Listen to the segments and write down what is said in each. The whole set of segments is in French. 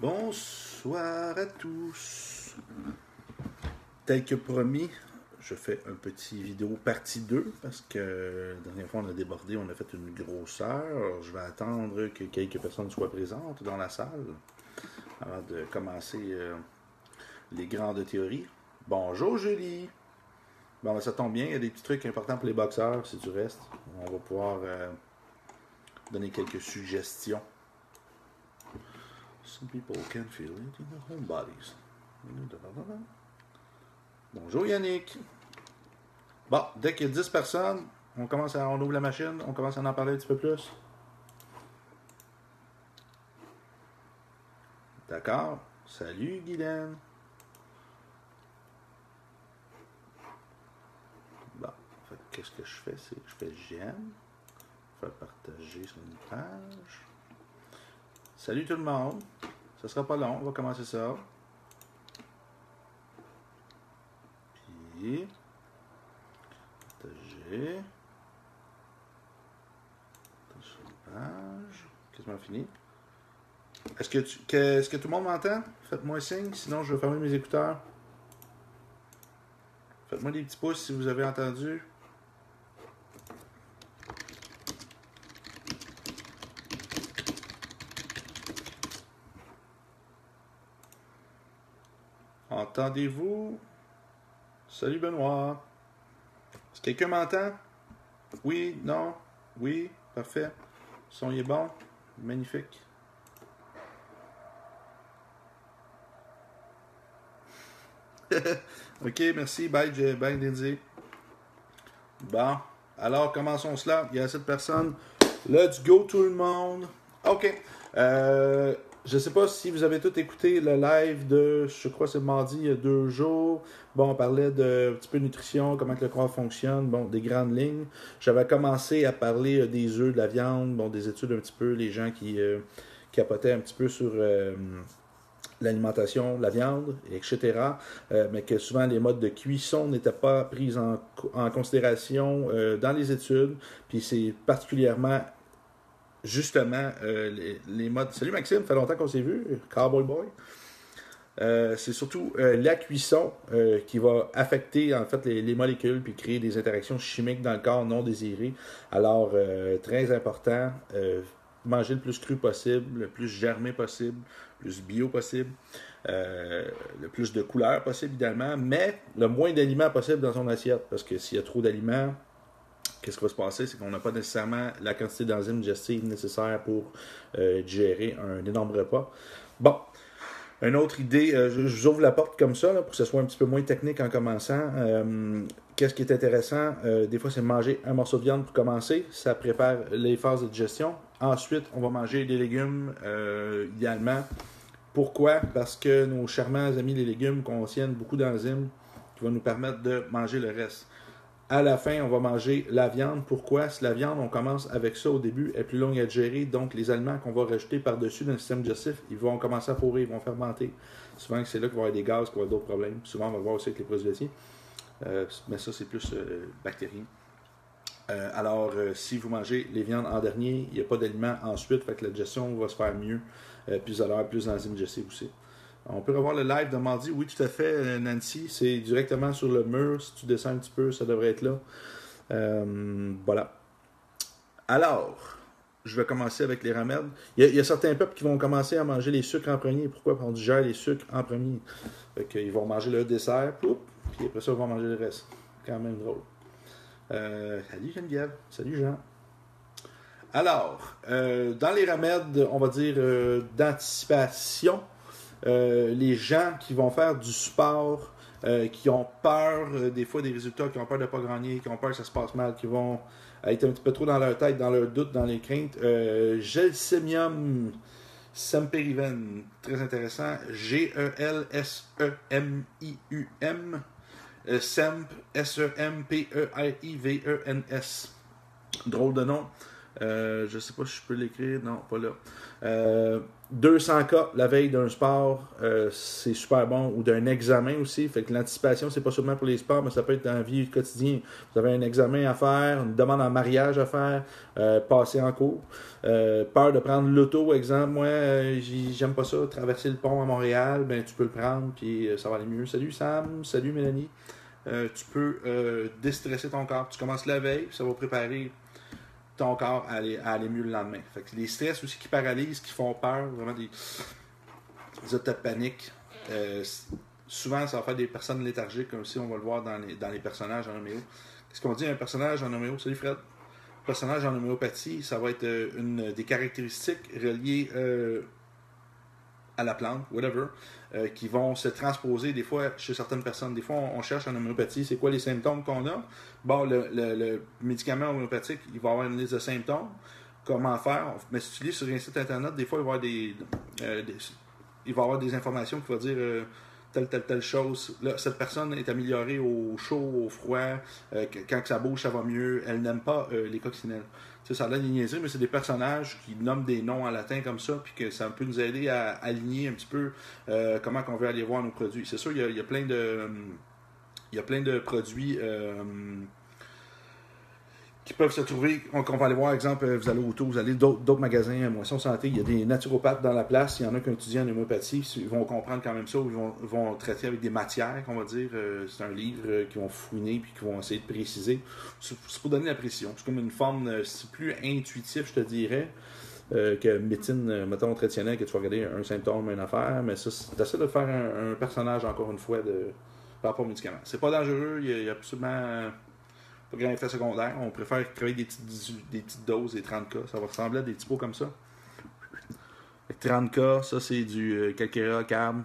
Bonsoir à tous. Tel que promis, je fais un petit vidéo partie 2 parce que la dernière fois on a débordé, on a fait une grosseur. Je vais attendre que quelques personnes soient présentes dans la salle avant de commencer les grandes théories. Bonjour Julie. Bon, ça tombe bien, il y a des petits trucs importants pour les boxeurs si tu restes. On va pouvoir donner quelques suggestions. Some people can feel it in their own bodies. Bonjour Yannick. Bon, dès qu'il y a 10 personnes, on ouvre la machine, on commence à en parler un petit peu plus. D'accord. Salut Guylaine. Bon, qu'est-ce que je fais? C'est que je fais j'aime. Faire partager sur une page. Salut tout le monde. Ça sera pas long, on va commencer ça. Puis, partager. Sur une page. Quasiment fini. Est-ce que tout le monde m'entend? Faites-moi un signe, sinon je vais fermer mes écouteurs. Faites-moi des petits pouces si vous avez entendu. Entendez-vous? Salut Benoît. Est-ce que quelqu'un m'entend? Oui? Non? Oui? Parfait. Le son est bon? Magnifique. Ok, merci. Bye, Lindsay. Bon, alors commençons cela. Il y a 7 personnes. Let's go tout le monde. Ok. Je ne sais pas si vous avez tous écouté le live de, je crois que c'est mardi, il y a 2 jours. Bon, on parlait de un petit peu de nutrition, comment que le corps fonctionne, bon, des grandes lignes. J'avais commencé à parler des œufs, de la viande, bon, des études un petit peu, les gens qui capotaient un petit peu sur l'alimentation, la viande, etc. Mais que souvent les modes de cuisson n'étaient pas pris en considération dans les études. Puis c'est particulièrement justement les modes. Salut Maxime, ça fait longtemps qu'on s'est vu, Cowboy Boy. C'est surtout la cuisson qui va affecter en fait les molécules puis créer des interactions chimiques dans le corps non désirées. Alors, très important, manger le plus cru possible, le plus germé possible, le plus bio possible, le plus de couleurs possible évidemment, mais le moins d'aliments possible dans son assiette parce que s'il y a trop d'aliments, qu'est-ce qui va se passer? C'est qu'on n'a pas nécessairement la quantité d'enzymes digestives nécessaires pour digérer un énorme repas. Bon, une autre idée, je vous ouvre la porte comme ça là, pour que ce soit un petit peu moins technique en commençant. Qu'est-ce qui est intéressant? Des fois, c'est manger un morceau de viande pour commencer. Ça prépare les phases de digestion. Ensuite, on va manger des légumes, idéalement. Pourquoi? Parce que nos charmants amis les légumes contiennent beaucoup d'enzymes qui vont nous permettre de manger le reste. À la fin, on va manger la viande. Pourquoi? Si la viande, on commence avec ça au début, elle est plus longue à digérer. Donc, les aliments qu'on va rajouter par-dessus dans le système digestif, ils vont commencer à fourrer, ils vont fermenter. Souvent, c'est là qu'il va y avoir des gaz, qu'il va y avoir d'autres problèmes. Souvent, on va le voir aussi avec les produits laitiers. Mais ça, c'est plus bactérien. Si vous mangez les viandes en dernier, il n'y a pas d'aliments ensuite, fait que la digestion va se faire mieux. Puis vous allez avoir plus d'enzymes digestives aussi. On peut revoir le live de mardi. Oui, tout à fait, Nancy. C'est directement sur le mur. Si tu descends un petit peu, ça devrait être là. Voilà. Alors, je vais commencer avec les remèdes. Il y a certains peuples qui vont commencer à manger les sucres en premier. Pourquoi? Parce qu'on digère les sucres en premier. Ils vont manger le dessert, puis après ça, ils vont manger le reste. Quand même drôle. Salut Geneviève. Salut Jean. Alors, dans les remèdes, on va dire d'anticipation, les gens qui vont faire du sport, qui ont peur des fois des résultats, qui ont peur de ne pas gagner, qui ont peur que ça se passe mal, qui vont être un petit peu trop dans leur tête, dans leur doute, dans les craintes. Gelsemium semperivum, très intéressant. G-E-L-S-E-M-I-U-M. Semp, S-E-M-P-E-R-I-V-E-N-S. Drôle de nom. Je sais pas si je peux l'écrire. Non, pas là. 200K la veille d'un sport, c'est super bon. Ou d'un examen aussi. Fait que l'anticipation, c'est pas seulement pour les sports, mais ça peut être dans la vie quotidienne. Vous avez un examen à faire, une demande en mariage à faire, passer en cours. Peur de prendre l'auto, exemple. Moi, j'aime pas ça. Traverser le pont à Montréal, ben tu peux le prendre, puis ça va aller mieux. Salut Sam, salut Mélanie. Tu peux déstresser ton corps. Tu commences la veille, puis ça va préparer ton corps à aller mieux le lendemain. Fait que les stress aussi qui paralysent, qui font peur, vraiment des états de panique. Souvent, ça va faire des personnes léthargiques, comme aussi on va le voir dans les personnages en homéo. Qu'est-ce qu'on dit un personnage en homéo? Salut Fred. Un personnage en homéopathie, ça va être une des caractéristiques reliées à la plante, whatever, qui vont se transposer des fois chez certaines personnes. Des fois, on cherche en homéopathie, c'est quoi les symptômes qu'on a. Bon, le médicament homéopathique, il va avoir une liste de symptômes. Comment faire? Mais si tu lis sur un site internet, des fois, il va y avoir des informations qui vont dire telle chose. Là, cette personne est améliorée au chaud, au froid. Quand ça bouge, ça va mieux. Elle n'aime pas les coccinelles. Tu sais, ça a l'air de niaiserie, mais c'est des personnages qui nomment des noms en latin comme ça, puis que ça peut nous aider à aligner un petit peu comment on veut aller voir nos produits. C'est sûr, il y a plein de produits qui peuvent se trouver. On va aller voir, exemple, vous allez au Auto, vous allez d'autres magasins, Moisson Santé, il y a des naturopathes dans la place, il y en a qui étudient en homéopathie, ils vont comprendre quand même ça, ou ils vont traiter avec des matières, qu'on va dire. C'est un livre qu'ils vont fouiner, puis qu'ils vont essayer de préciser. C'est pour donner la précision. C'est comme une forme, c'est plus intuitif, je te dirais, que médecine, mettons, traditionnelle, que tu vas regarder un symptôme, une affaire, mais ça, t'essaies de faire un personnage, encore une fois, par rapport aux médicaments. C'est pas dangereux, il y a absolument pas grand effet secondaire. On préfère travailler des petites doses, des 30K. Ça va ressembler à des petits pots comme ça. 30K, ça c'est du calcaire carb.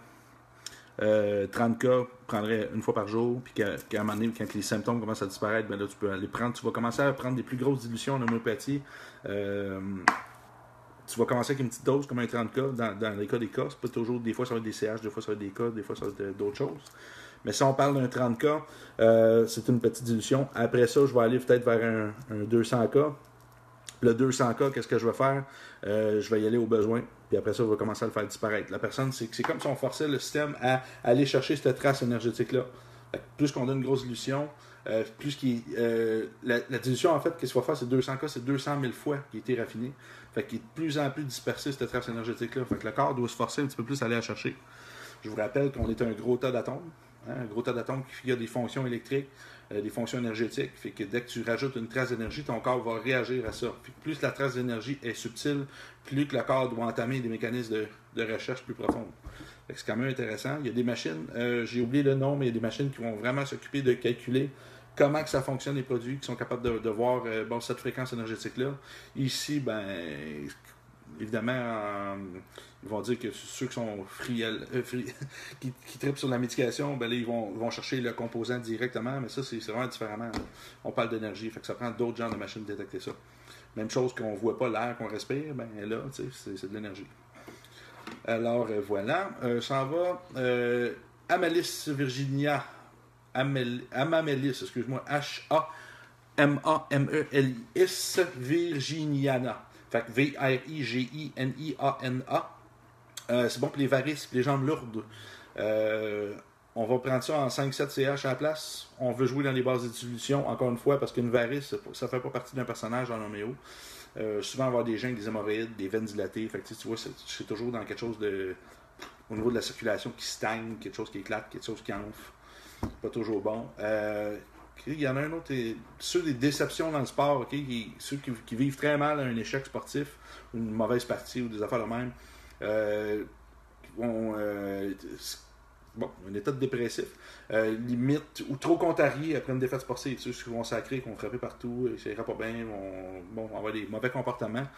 30K, prendrais une fois par jour, puis qu'à un moment donné, quand les symptômes commencent à disparaître, ben là, tu peux aller prendre. Tu vas commencer à prendre des plus grosses dilutions en homéopathie. Tu vas commencer avec une petite dose comme un 30K dans les cas des cas. C'est pas toujours, des fois ça va être des CH, des fois ça va être des cas, des fois ça va être d'autres choses. Mais si on parle d'un 30K, c'est une petite dilution. Après ça, je vais aller peut-être vers un 200K. Le 200K, qu'est-ce que je vais faire? Je vais y aller au besoin. Puis après ça, je vais commencer à le faire disparaître. La personne, c'est comme si on forçait le système à aller chercher cette trace énergétique-là. Plus qu'on donne une grosse dilution, la dilution, en fait, qu'est-ce qu'il va faire? C'est 200K, c'est 200 000 fois qui a été raffiné. Fait qu'il est de plus en plus dispersé, cette trace énergétique-là. Fait que le corps doit se forcer un petit peu plus à aller la chercher. Je vous rappelle qu'on est un gros tas d'atomes. Un gros tas d'atomes qui a des fonctions électriques, des fonctions énergétiques. Fait que dès que tu rajoutes une trace d'énergie, ton corps va réagir à ça. Fait que plus la trace d'énergie est subtile, plus que le corps doit entamer des mécanismes de recherche plus profonds. C'est quand même intéressant. Il y a des machines, j'ai oublié le nom, mais il y a des machines qui vont vraiment s'occuper de calculer comment que ça fonctionne les produits, qui sont capables de voir cette fréquence énergétique-là. Ici, évidemment, ils vont dire que ceux qui sont qui trippent sur la médication, ben là, ils vont chercher le composant directement, mais ça, c'est vraiment différemment. On parle d'énergie, fait que ça prend d'autres genres de machines de détecter ça. Même chose qu'on ne voit pas l'air qu'on respire, ben là, c'est de l'énergie. Alors, voilà. S'en va. Amamelis Virginia. Amamelis, excuse-moi. H-A-M-A-M-E-L-I-S Virginiana. Fait que V-R-I-G-I-N-I-A-N-A. C'est bon pour les varices, pour les jambes lourdes. On va prendre ça en 5-7 CH à la place. On veut jouer dans les bases de dissolution, encore une fois, parce qu'une varice, ça ne fait pas partie d'un personnage en homéo. Souvent, on va avoir des gens avec des hémorroïdes, des veines dilatées. Fait que, tu vois, c'est toujours dans quelque chose de. Au niveau de la circulation qui stagne, quelque chose qui éclate, quelque chose qui enfle. Pas toujours bon. Il y en a un autre, ceux des déceptions dans le sport, ceux qui vivent très mal un échec sportif, une mauvaise partie ou des affaires de même, un état de dépressif, limite, ou trop contrarié après une défaite sportive, ceux qui vont sacrer, qui vont frapper partout, ça ira pas bien, vont avoir des mauvais comportements.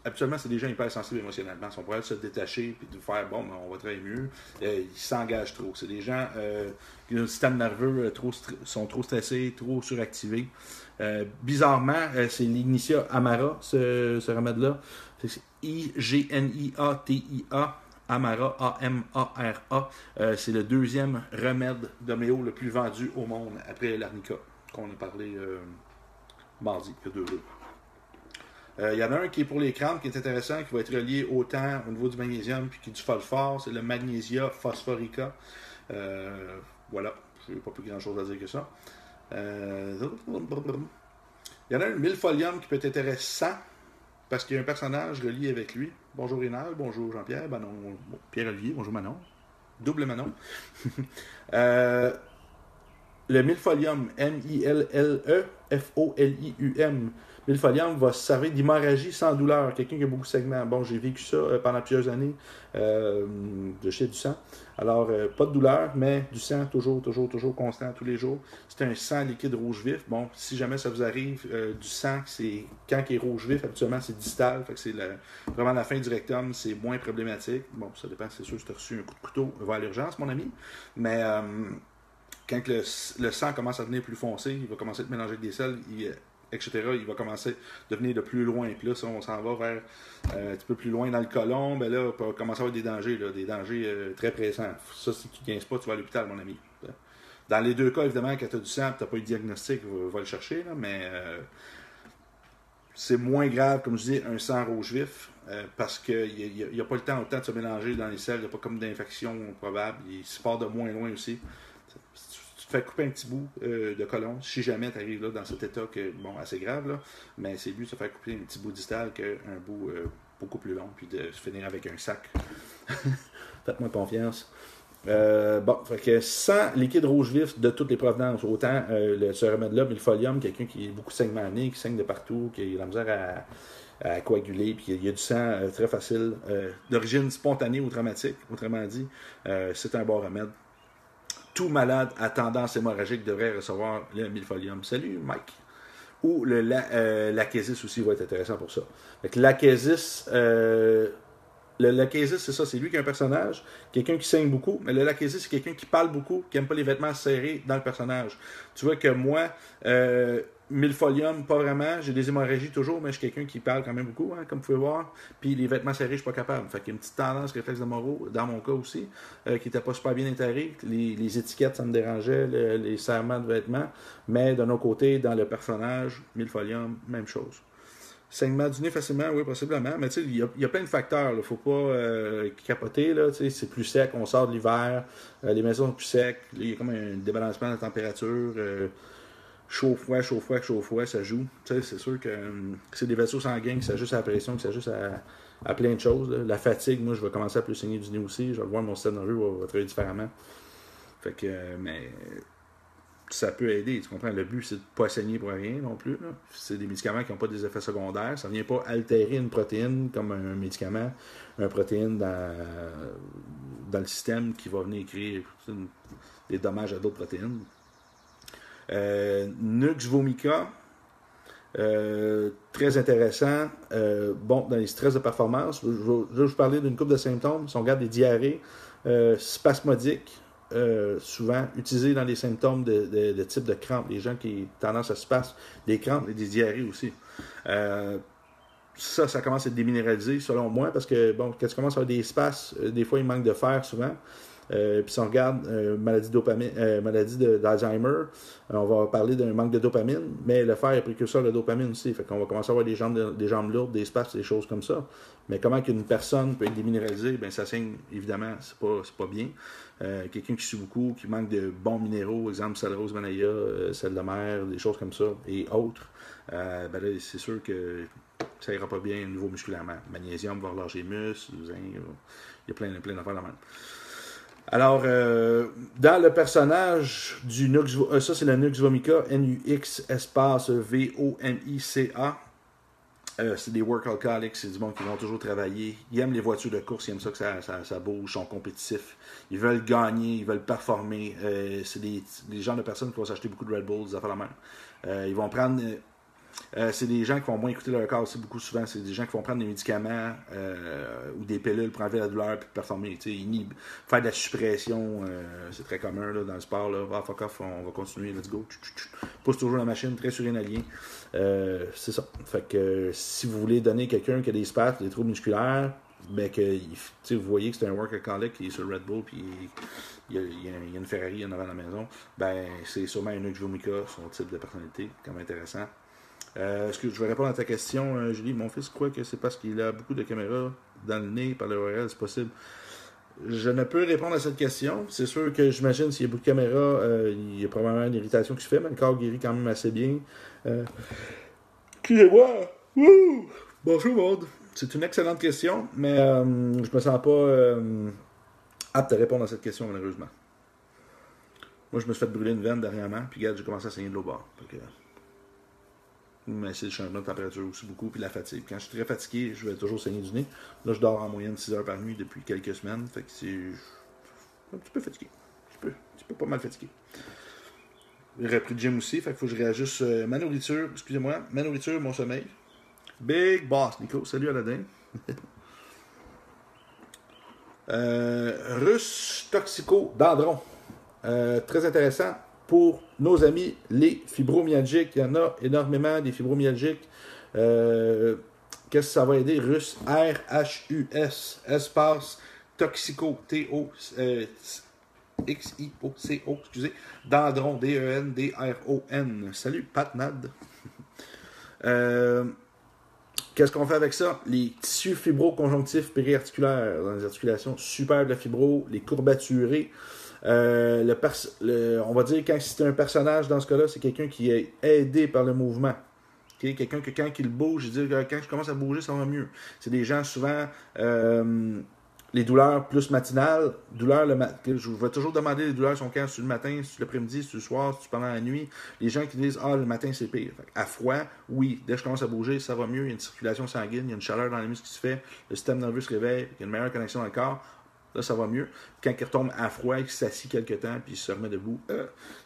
Habituellement, c'est des gens hypersensibles émotionnellement. Ils sont prêts à se détacher et de faire on va travailler mieux. Ils s'engagent trop. C'est des gens qui ont un système nerveux sont trop stressés, trop suractivés. Bizarrement, c'est l'Ignitia Amara, ce remède-là. C'est I-G-N-I-A-T-I-A. Amara, A-M-A-R-A. C'est le deuxième remède d'homéo le plus vendu au monde après l'arnica, qu'on a parlé mardi, il y a 2 jours. Il y en a un qui est pour les crampes, qui est intéressant, qui va être relié autant au niveau du magnésium puis du phosphore. C'est le Magnesia phosphorica. Voilà, je n'ai pas plus grand-chose à dire que ça. Il y en a un milfolium qui peut être intéressant parce qu'il y a un personnage relié avec lui. Bonjour Rénal, bonjour Jean-Pierre, Manon, Pierre-Olivier, bonjour Manon. Double Manon. Le milfolium, milfolium. Milfolium va se servir d'hémorragie sans douleur. Quelqu'un qui a beaucoup de segments. Bon, j'ai vécu ça pendant plusieurs années. De chier du sang. Alors, pas de douleur, mais du sang toujours constant tous les jours. C'est un sang liquide rouge vif. Bon, si jamais ça vous arrive, du sang, c'est quand il est rouge vif, habituellement c'est distal. Fait que c'est vraiment la fin du rectum, c'est moins problématique. Bon, ça dépend, c'est sûr, si tu as reçu un coup de couteau, va à l'urgence, mon ami. Mais quand le sang commence à devenir plus foncé, il va commencer à être mélangé avec des sels, etc., il va commencer à devenir de plus loin. Puis là, si on s'en va vers un petit peu plus loin dans le côlon, ben là, on peut commencer à avoir des dangers, des dangers très pressants. Ça, si tu ne gagnes pas, tu vas à l'hôpital, mon ami. Dans les deux cas, évidemment, quand tu as du sang et tu n'as pas eu de diagnostic, va le chercher, là, mais c'est moins grave, comme je dis, un sang rouge vif, parce qu'il n'y a pas le temps autant de se mélanger dans les selles, il n'y a pas comme d'infection probable, il se part de moins loin aussi. Tu te fais couper un petit bout de côlon, si jamais tu arrives là dans cet état assez grave, là, mais c'est mieux de se faire couper un petit bout distal qu'un bout beaucoup plus long, puis de se finir avec un sac. Faites-moi confiance. Fait que sans liquide rouge vif de toutes les provenances, autant ce remède-là, milfolium, quelqu'un qui est beaucoup segmenté, qui saigne de partout, qui a de la misère à coaguler, puis il y a du sang très facile, d'origine spontanée ou traumatique, autrement dit, c'est un bon remède. Tout malade à tendance hémorragique devrait recevoir le milfolium. Salut, Mike. Ou l'achésis aussi va être intéressant pour ça. Fait que l'achésis, le l'achésis, c'est ça, c'est lui qui est un personnage, quelqu'un qui saigne beaucoup, mais le l'achésis, c'est quelqu'un qui parle beaucoup, qui n'aime pas les vêtements serrés dans le personnage. Tu vois que moi, milfolium, pas vraiment, j'ai des hémorragies toujours, mais je suis quelqu'un qui parle quand même beaucoup, comme vous pouvez voir, puis les vêtements serrés, je suis pas capable. Fait qu'il y a une petite tendance réflexe de Moreau, dans mon cas aussi, qui n'était pas super bien intégrée. Les étiquettes, ça me dérangeait, les serrements de vêtements, mais d'un autre côté, dans le personnage, milfolium, même chose. Saignement du nez facilement, oui, possiblement. Mais tu sais, il y a plein de facteurs. Il ne faut pas capoter. Là, c'est plus sec, on sort de l'hiver, les maisons sont plus secs. Il y a comme un débalancement de la température. Chaud-froid, chaud-froid, chaud-froid, ça joue. C'est sûr que c'est des vaisseaux sanguins qui s'ajustent à la pression, qui s'ajustent à plein de choses. Là. La fatigue, moi, je vais commencer à plus saigner du nez aussi. Je vais voir mon système nerveux va travailler différemment. Fait que, mais ça peut aider, tu comprends? Le but, c'est de ne pas saigner pour rien non plus. Là. C'est des médicaments qui n'ont pas des effets secondaires. Ça ne vient pas altérer une protéine comme un médicament, une protéine dans le système qui va venir créer des dommages à d'autres protéines. Nux vomica, très intéressant. Dans les stress de performance, je vais vous parler d'une couple de symptômes. Si on regarde des diarrhées spasmodiques, souvent utilisés dans les symptômes de type de crampes, les gens qui ont tendance à spasme, des crampes et des diarrhées aussi. Ça commence à être déminéralisé selon moi parce que quand tu commences à avoir des spasmes, des fois il manque de fer souvent. Puis si on regarde maladie d'Alzheimer, on va parler d'un manque de dopamine, mais le fer est précurseur de dopamine aussi. Fait qu'on va commencer à avoir des jambes lourdes, des spasmes, des choses comme ça. Mais comment qu'une personne peut être déminéralisée, ça saigne, évidemment, c'est pas bien. Quelqu'un qui sue beaucoup, qui manque de bons minéraux, exemple salrose, manaya, sel de mer, des choses comme ça, et autres, là, c'est sûr que ça ira pas bien au niveau musculairement. Magnésium va relâcher les muscles, il y a plein d'affaires là même. Alors, dans le personnage du Nux, ça c'est le Nux vomica, N-U-X espace V-O-M-I-C-A. C'est des work alcoholics, c'est du monde qui vont toujours travailler. Ils aiment les voitures de course, ils aiment ça que ça bouge, ils sont compétitifs. Ils veulent gagner, ils veulent performer. C'est des genres de personnes qui vont s'acheter beaucoup de Red Bull, des affaires la même. Ils vont prendre... c'est des gens qui vont moins écouter leur corps aussi beaucoup souvent. C'est des gens qui vont prendre des médicaments ou des pilules pour enlever la douleur et performer. Faire de la suppression, c'est très commun là, dans le sport. Là. Fuck off, on va continuer, let's go. Pousse toujours la machine, très surénalien. C'est ça. Fait que si vous voulez donner quelqu'un qui a des spasmes, des troubles musculaires, vous voyez que c'est un workaholic qui est sur Red Bull puis il y a une Ferrari en avant de la maison, c'est sûrement un Nux vomica, son type de personnalité, comme intéressant. Est-ce que je vais répondre à ta question, Julie? Mon fils croit que c'est parce qu'il a beaucoup de caméras dans le nez par le ORL, c'est possible. Je ne peux répondre à cette question. C'est sûr que j'imagine s'il y a beaucoup de caméras, il y a probablement une irritation qui se fait, mais le corps guérit quand même assez bien. Excusez-moi! Wouh! Bonjour, Maud. C'est une excellente question, mais je me sens pas apte à répondre à cette question, malheureusement. Moi, je me suis fait brûler une veine dernièrement, puis regarde, j'ai commencé à saigner de l'eau bord. Mais c'est le changement de température aussi beaucoup, puis la fatigue. Quand je suis très fatigué, je vais toujours saigner du nez. Là, je dors en moyenne 6 heures par nuit depuis quelques semaines, fait que c'est un petit peu fatigué. Un petit peu pas mal fatigué. J'ai repris le gym aussi, fait qu'il faut que je réajuste ma nourriture, excusez-moi, ma nourriture, mon sommeil. Big boss, Nico. Salut Aladin. Russe Toxico Dendron. Très intéressant pour nos amis les fibromyalgiques. Il y en a énormément des fibromyalgiques. Qu'est-ce que ça va aider? Russe R-H-U-S espace Toxico T-O-X-I-O-C-O, excusez. Dendron D-E-N-D-R-O-N. Salut Pat Nad. Qu'est-ce qu'on fait avec ça? Les tissus fibroconjonctifs périarticulaires dans les articulations, super de la fibro, les courbaturés. On va dire quand c'est un personnage dans ce cas-là, c'est quelqu'un qui est aidé par le mouvement. Okay? Quelqu'un que quand il bouge, il dit quand je commence à bouger, ça va mieux. C'est des gens souvent les douleurs plus matinales, je vais toujours demander les douleurs sont quand, c'est le matin, c'est l'après-midi, c'est le soir, c'est pendant la nuit. Les gens qui disent le matin c'est pire. À froid, oui, dès que je commence à bouger, ça va mieux, il y a une circulation sanguine, il y a une chaleur dans les muscles qui se fait, le système nerveux se réveille, il y a une meilleure connexion dans le corps. Là, ça va mieux. Quand il retombe à froid, il s'assit quelques temps, puis il se remet debout.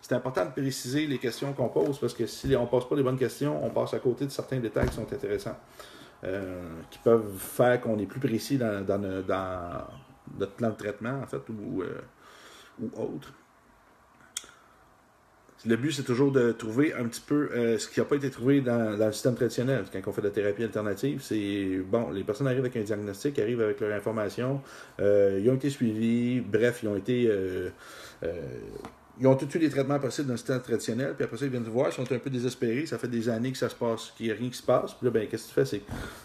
C'est important de préciser les questions qu'on pose, parce que si on ne pose pas les bonnes questions, on passe à côté de certains détails qui sont intéressants. Qui peuvent faire qu'on est plus précis dans notre plan de traitement, en fait, ou autre. Le but, c'est toujours de trouver un petit peu ce qui n'a pas été trouvé dans le système traditionnel. Quand on fait de la thérapie alternative, c'est bon, les personnes arrivent avec un diagnostic, arrivent avec leur information, ils ont été suivis, bref, ils ont tous les traitements possibles dans le système traditionnel, puis après ça, ils viennent te voir, ils sont un peu désespérés, ça fait des années que ça se passe, qu'il n'y a rien qui se passe, puis là, ben, qu'est-ce que tu fais? C'est,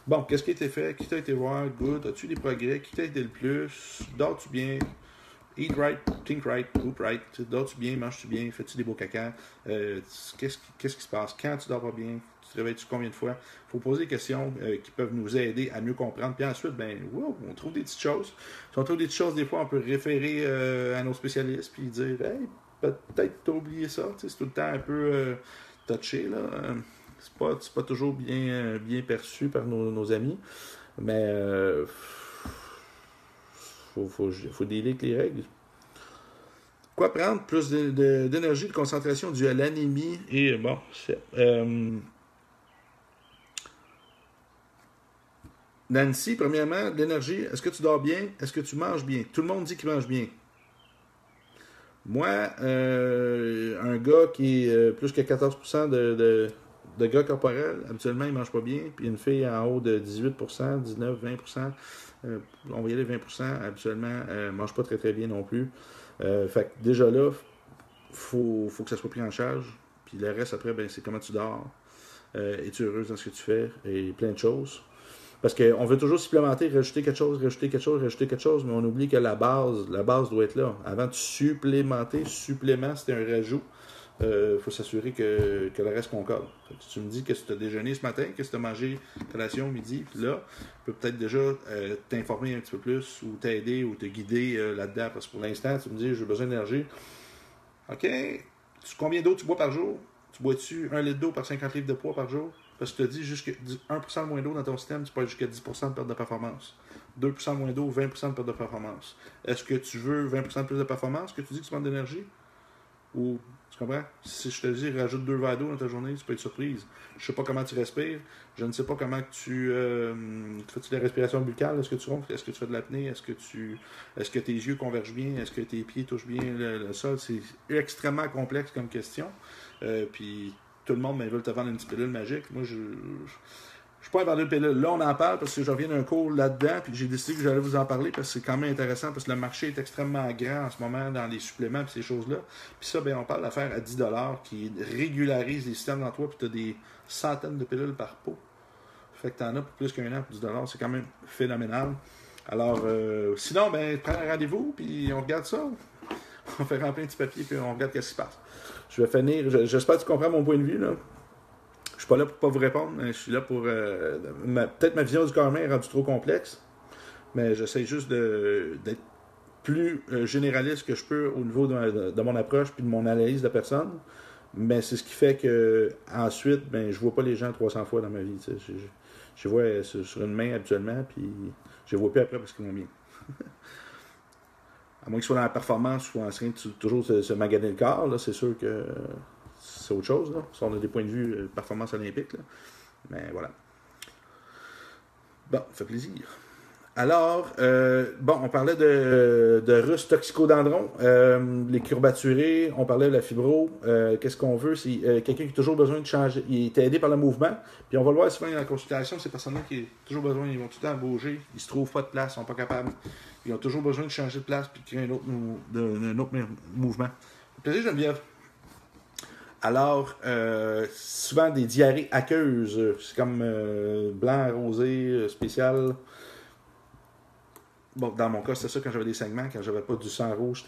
bon, qu'est-ce qui a été fait? Qui t'a été voir? Good? As-tu des progrès? Qui t'a aidé le plus? Dors-tu bien? Eat right, think right, poop right. Dors-tu bien? Manges-tu bien? Fais-tu des beaux caca? Qu'est-ce qui se passe? Quand tu dors pas bien? Tu te réveilles-tu combien de fois? Il faut poser des questions qui peuvent nous aider à mieux comprendre. Puis ensuite, ben, wow, on trouve des petites choses. Si on trouve des petites choses, des fois, on peut référer à nos spécialistes, puis dire, hey, peut-être t'as oublié ça, c'est tout le temps un peu touché, là. C'est pas toujours bien perçu par nos amis, mais faut dealer avec les règles. Quoi prendre? Plus d'énergie, de concentration due à l'anémie et bon, Nancy, premièrement, l'énergie, est-ce que tu dors bien? Est-ce que tu manges bien? Tout le monde dit qu'il mange bien. Moi, un gars qui est plus que 14% de gras corporel, habituellement, il ne mange pas bien. Puis une fille en haut de 18%, 19, 20%, on va y aller 20%, habituellement, ne mange pas très très bien non plus. Fait que déjà là, faut que ça soit pris en charge. Puis le reste, après, ben, c'est comment tu dors. Es-tu heureuse dans ce que tu fais? Et plein de choses. Parce qu'on veut toujours supplémenter, rajouter quelque chose, mais on oublie que la base doit être là. Avant de supplémenter, supplément, c'est un rajout. Faut s'assurer que le reste concorde. Si tu me dis que tu as déjeuné ce matin, que tu as mangé collation midi, puis là, je peux peut-être déjà t'informer un petit peu plus, ou t'aider, ou te guider là-dedans. Parce que pour l'instant, tu me dis, j'ai besoin d'énergie. OK. Combien d'eau tu bois par jour? Tu bois-tu 1 litre d'eau par 50 livres de poids par jour? Parce que tu te dis jusqu'à 1% de moins d'eau dans ton système, tu peux aller jusqu'à 10% de perte de performance. 2% de moins d'eau, 20% de perte de performance. Est-ce que tu veux 20% de plus de performance? Est-ce que tu dis que tu manques d'énergie? Ou, tu comprends? Si je te dis, rajoute 2 verres d'eau dans ta journée, tu peux être surprise. Je ne sais pas comment tu respires. Je ne sais pas comment tu fais-tu de la respiration buccale? Est-ce que tu ronfles? Est-ce que tu fais de l'apnée? Est-ce que tes yeux convergent bien? Est-ce que tes pieds touchent bien le sol? C'est extrêmement complexe comme question. Puis tout le monde veut te vendre une petite pilule magique. Moi, je Je suis pas un vendeur de pilules. Là, on en parle parce que je reviens d'un cours là-dedans, puis j'ai décidé que j'allais vous en parler parce que c'est quand même intéressant, parce que le marché est extrêmement grand en ce moment dans les suppléments et ces choses-là. Puis ça, ben, on parle d'affaires à 10 qui régularise les systèmes d'emploi, puis tu as des centaines de pilules par pot. Fait que tu en as pour plus qu'un an pour 10 c'est quand même phénoménal. Alors, sinon, ben, prends un rendez-vous, puis on regarde ça. On fait remplir un petit papier, puis on regarde ce qui se passe. Je vais finir. J'espère que tu comprends mon point de vue, là. Je suis pas là pour pas vous répondre, mais je suis là pour... peut-être ma vision du corps est rendue trop complexe, mais j'essaie juste d'être plus généraliste que je peux au niveau de mon approche puis de mon analyse de la personne. Mais c'est ce qui fait que ensuite, ben, je vois pas les gens 300 fois dans ma vie. Je les vois sur une main habituellement, puis je les vois plus après parce qu'ils vont bien. À moins qu'ils soient dans la performance ou en train de toujours se maganer le corps, là, c'est sûr que c'est autre chose. Là. Si on a des points de vue performance olympique. Là. Mais voilà. Bon, ça fait plaisir. Alors, on parlait de Russes toxicodendrons, les courbaturés, on parlait de la fibro. Qu'est-ce qu'on veut? C'est quelqu'un qui a toujours besoin de changer. Il est aidé par le mouvement. Puis on va le voir souvent dans la consultation, ces personnes-là qui ont toujours besoin, ils vont tout le temps bouger, ils se trouvent pas de place, ils sont pas capables. Ils ont toujours besoin de changer de place puis de créer un autre mouvement. Plaisir, Geneviève. Alors, souvent des diarrhées aqueuses, c'est comme blanc, rosé, spécial. Bon, dans mon cas, c'était ça quand j'avais des saignements. Quand j'avais pas du sang rouge,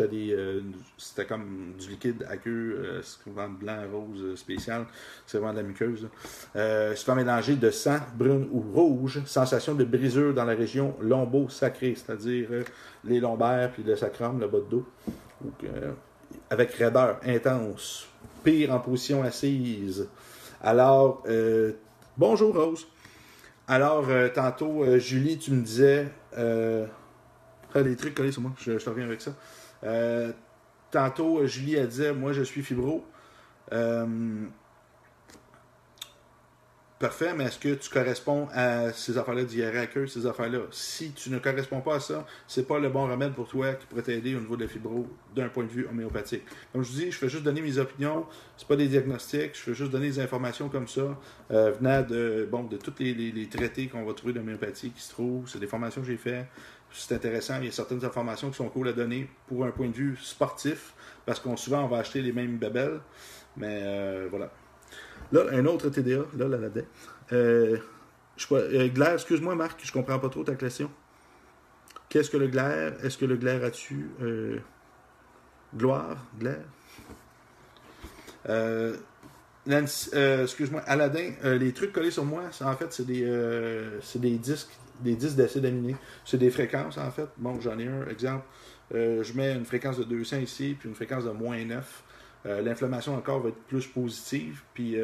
c'était comme du liquide aqueux, c'est vraiment blanc, rose, spécial. C'est vraiment de la muqueuse. Souvent mélangé de sang, brune ou rouge. Sensation de brisure dans la région lombo-sacrée, c'est-à-dire les lombaires puis le sacrum, le bas de dos. Donc, avec raideur intense. Pire en position assise. Alors, bonjour Rose. Alors, tantôt, Julie, tu me disais... les trucs collés sur moi, je te reviens avec ça. Tantôt, Julie, elle disait, moi, je suis fibro. Parfait, mais est-ce que tu corresponds à ces affaires-là diarrhée à queue, ces affaires-là? Si tu ne corresponds pas à ça, c'est pas le bon remède pour toi qui pourrait t'aider au niveau de la fibro d'un point de vue homéopathique. Comme je vous dis, je fais juste donner mes opinions, c'est pas des diagnostics, je fais juste donner des informations comme ça, venant de tous les traités qu'on va trouver d'homéopathie qui se trouvent, c'est des formations que j'ai faites. C'est intéressant, il y a certaines informations qui sont cool à donner pour un point de vue sportif, parce qu'on souvent on va acheter les mêmes babelles, mais voilà. Là, un autre TDA, là-dedans. Glaire, excuse-moi Marc, je comprends pas trop ta question. Qu'est-ce que le glaire? Est-ce que le glaire a-tu gloire? Glaire? Excuse-moi, Aladdin, les trucs collés sur moi, en fait, c'est des disques d'acides aminés. C'est des fréquences, en fait. Bon, j'en ai un, exemple. Je mets une fréquence de 200 ici, puis une fréquence de moins 9. L'inflammation encore va être plus positive, puis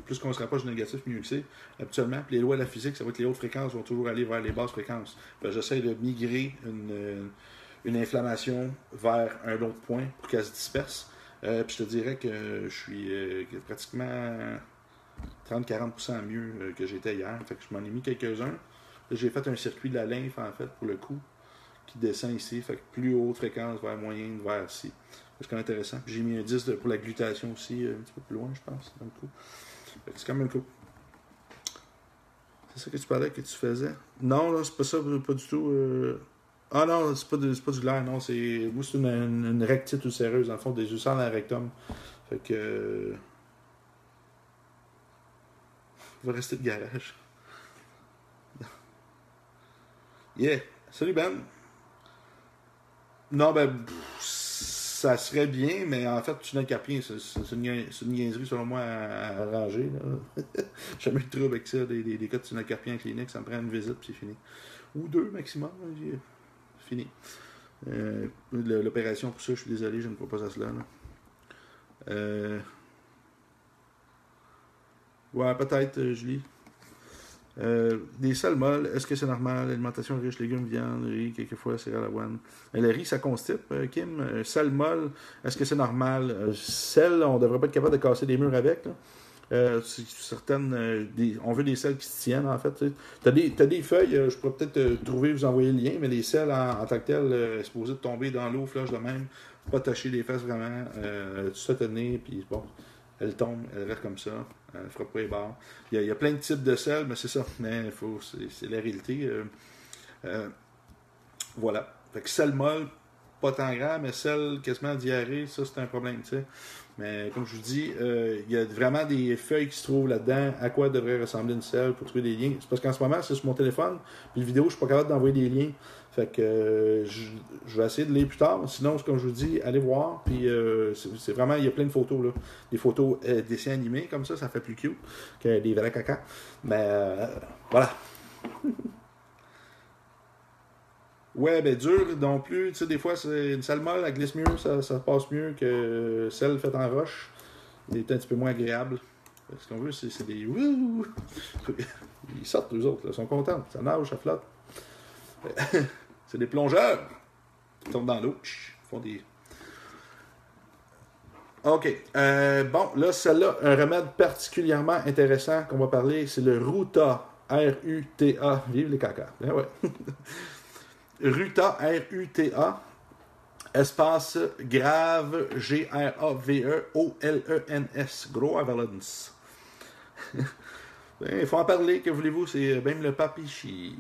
plus qu'on se rapproche du négatif, mieux que c'est, habituellement. Puis les lois de la physique, ça va être les hautes fréquences vont toujours aller vers les basses fréquences. J'essaie de migrer une inflammation vers un autre point pour qu'elle se disperse. Puis je te dirais que je suis pratiquement 30-40% mieux que j'étais hier. Fait que je m'en ai mis quelques-uns. J'ai fait un circuit de la lymphe, en fait, pour le coup, qui descend ici. Fait que plus haute fréquence vers moyenne, vers ici. C'est quand même intéressant. Puis j'ai mis un 10 pour la glutation aussi, un petit peu plus loin, je pense, dans le coup. Fait que c'est quand même cool. C'est ça que tu parlais que tu faisais? Non, là, c'est pas ça, pas du tout. Ah non, c'est pas du glaire, non. Moi, c'est une rectite ulcéreuse, en fond, des ulcères dans le rectum. Fait que... Il va rester de garage. Yeah! Salut Ben! Non, ben... ça serait bien, mais en fait, tunnel carpien, c'est une niaiserie, selon moi, à arranger. J'ai jamais eu de trouble avec ça, des cas de tunnel carpien en clinique. Ça me prend une visite, puis c'est fini. Ou 2 maximum, c'est fini. L'opération, pour ça, je suis désolé, je ne crois pas à cela. Ouais, peut-être, Julie. Des sels molles, est-ce que c'est normal? Alimentation riche, légumes, viande, riz, quelquefois céréales avoine. Le riz, ça constipe, Kim. Sel molle, est-ce que c'est normal? Sel, on devrait pas être capable de casser des murs avec. Certaines, on veut des sels qui se tiennent, en fait. T'as des feuilles, je pourrais peut-être trouver, vous envoyer le lien, mais les sels en tant que tel, supposés de tomber dans l'eau, flush de même, pas tacher les fesses vraiment, tout ça tenir, puis bon, elle tombe, elle reste comme ça. fera pas les barres. Il y a plein de types de sel, mais c'est ça. Mais c'est la réalité. Voilà. Fait que sel molle, pas tant grave, mais sel quasiment diarrhée, ça c'est un problème, tu sais. Mais comme je vous dis, il y a vraiment des feuilles qui se trouvent là-dedans. À quoi devrait ressembler une selle pour trouver des liens? C'est parce qu'en ce moment, c'est sur mon téléphone. Puis la vidéo, je suis pas capable d'envoyer des liens. Fait que je vais essayer de lire plus tard. Sinon, comme je vous dis, allez voir. Puis c'est vraiment, il y a plein de photos, là. Des photos dessins animés comme ça fait plus cute que des vrais caca. Mais voilà. Ouais, ben dur non plus. Tu sais, des fois, c'est une selle molle, elle glisse mieux, ça passe mieux que celle faite en roche. Elle est un petit peu moins agréable. Ce qu'on veut, c'est des... Wouh! Ils sortent, eux autres, là, ils sont contents. Ça nage, ça flotte. C'est des plongeurs. Ils tombent dans l'eau. Ils font des... OK. Bon, là, celle-là, un remède particulièrement intéressant qu'on va parler, c'est le Ruta. R-U-T-A. Vive les caca. Ben ouais. Ruta, R-U-T-A, espace grave, G-R-A-V-E-O-L-E-N-S, Groavalens. Il faut en parler, que voulez-vous, c'est même le papichi.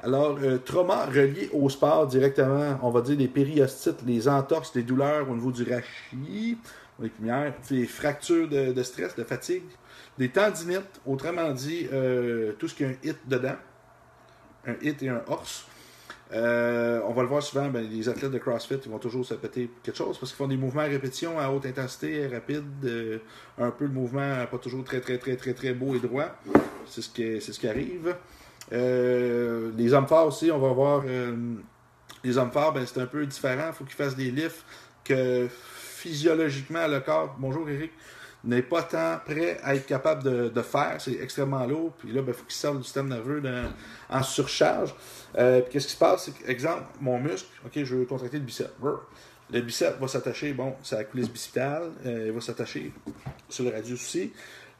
Alors, trauma relié au sport directement, on va dire les périostites, les entorses, les douleurs au niveau du rachis, les lumières, les fractures de stress, de fatigue, des tendinites, autrement dit, tout ce qui a un hit dedans, un hit et un horse. On va le voir souvent, ben, les athlètes de CrossFit ils vont toujours se péter quelque chose parce qu'ils font des mouvements à répétition à haute intensité, rapide, un peu de mouvement pas toujours très beau et droit. C'est ce qui arrive. Les hommes forts aussi, on va voir les hommes forts, ben, c'est un peu différent. Il faut qu'ils fassent des lifts que physiologiquement le corps, bonjour Eric, n'est pas tant prêt à être capable de faire. C'est extrêmement lourd. Puis là, il faut qu'il sorte du système nerveux en surcharge. Puis qu'est-ce qui se passe? C'est que, exemple, mon muscle, OK, je veux contracter le biceps. Le biceps va s'attacher, bon, c'est la coulisse bicipitale. Il va s'attacher sur le radius aussi.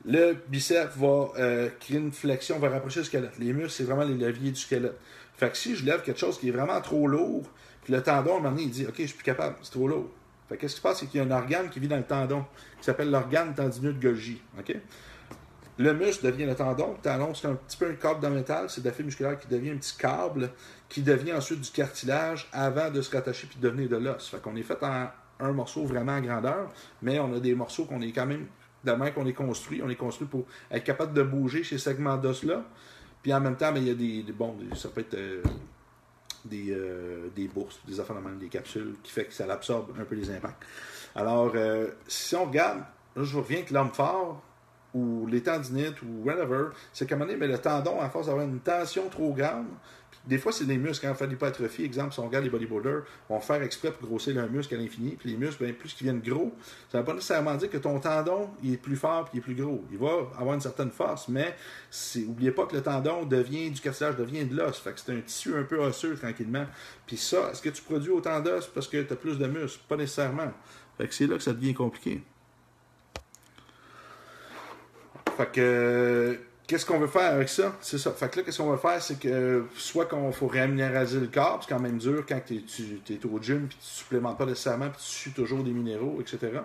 Le biceps va créer une flexion, va rapprocher le squelette. Les muscles, c'est vraiment les leviers du squelette. Fait que si je lève quelque chose qui est vraiment trop lourd, puis le tendon, à un moment donné, il dit, OK, je suis plus capable, c'est trop lourd. Fait que qu'est-ce qui se passe? C'est qu'il y a un organe qui vit dans le tendon, qui s'appelle l'organe tendineux de Golgi. Okay? Le muscle devient le tendon. Le tendon, c'est un petit peu un câble de métal. C'est de la fibre musculaire qui devient un petit câble, qui devient ensuite du cartilage avant de se rattacher puis de devenir de l'os. Fait qu'on est fait en un morceau vraiment en grandeur, mais on a des morceaux qu'on est quand même, de la manière qu'on est construit, on est construit pour être capable de bouger ces segments d'os-là. Puis en même temps, ben, il y a ça peut être des bourses, des affaires de même, des capsules, qui fait que ça absorbe un peu les impacts. Alors, si on regarde, là, je reviens que l'homme fort, ou les tendinites, ou whatever, c'est qu'à un moment donné, mais le tendon, à force d'avoir une tension trop grande, des fois, c'est des muscles. Quand on fait de l'hypertrophie, exemple, si on regarde les bodybuilders, vont faire exprès pour grossir leur muscle à l'infini, puis les muscles, bien, plus qu'ils viennent gros, ça ne veut pas nécessairement dire que ton tendon, il est plus fort puis il est plus gros. Il va avoir une certaine force, mais n'oubliez pas que le tendon devient du cartilage, devient de l'os. Fait que c'est un tissu un peu osseux, tranquillement. Puis ça, est-ce que tu produis autant d'os parce que tu as plus de muscles? Pas nécessairement. Fait que c'est là que ça devient compliqué. Fait que... Qu'est-ce qu'on veut faire avec ça? C'est ça. Fait que là, qu'est-ce qu'on va faire? C'est que soit qu'on faut réminéraliser le corps, c'est quand même dur quand tu es au gym et tu ne supplémentes pas nécessairement, puis tu suis toujours des minéraux, etc. Je vais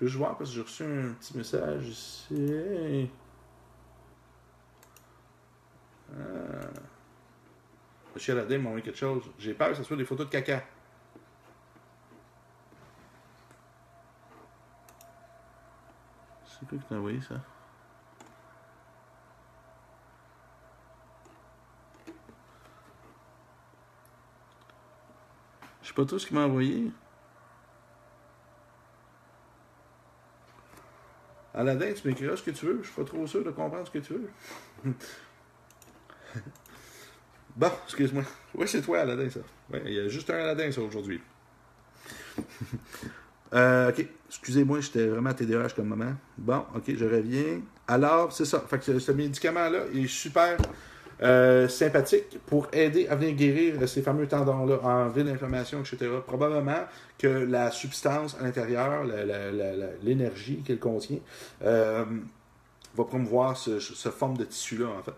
juste voir parce que j'ai reçu un petit message ici. Monsieur Aladin m'a envoyé quelque chose. J'ai peur que ce soit des photos de caca. C'est quoi qui t'a envoyé ça? Je sais pas trop ce qu'il m'a envoyé. Aladin, tu m'écriras ce que tu veux. Je suis pas trop sûr de comprendre ce que tu veux. Bon, excuse-moi. Oui, c'est toi, Aladin, ça. Ouais, il y a juste un Aladin, ça, aujourd'hui. OK. Excusez-moi, j'étais vraiment TDAH comme moment. Bon, OK, je reviens. Alors, c'est ça. Fait que ce médicament-là est super sympathique pour aider à venir guérir ces fameux tendons-là, enlever l'inflammation, etc. Probablement que la substance à l'intérieur, l'énergie qu'elle contient, va promouvoir ce forme de tissu-là, en fait.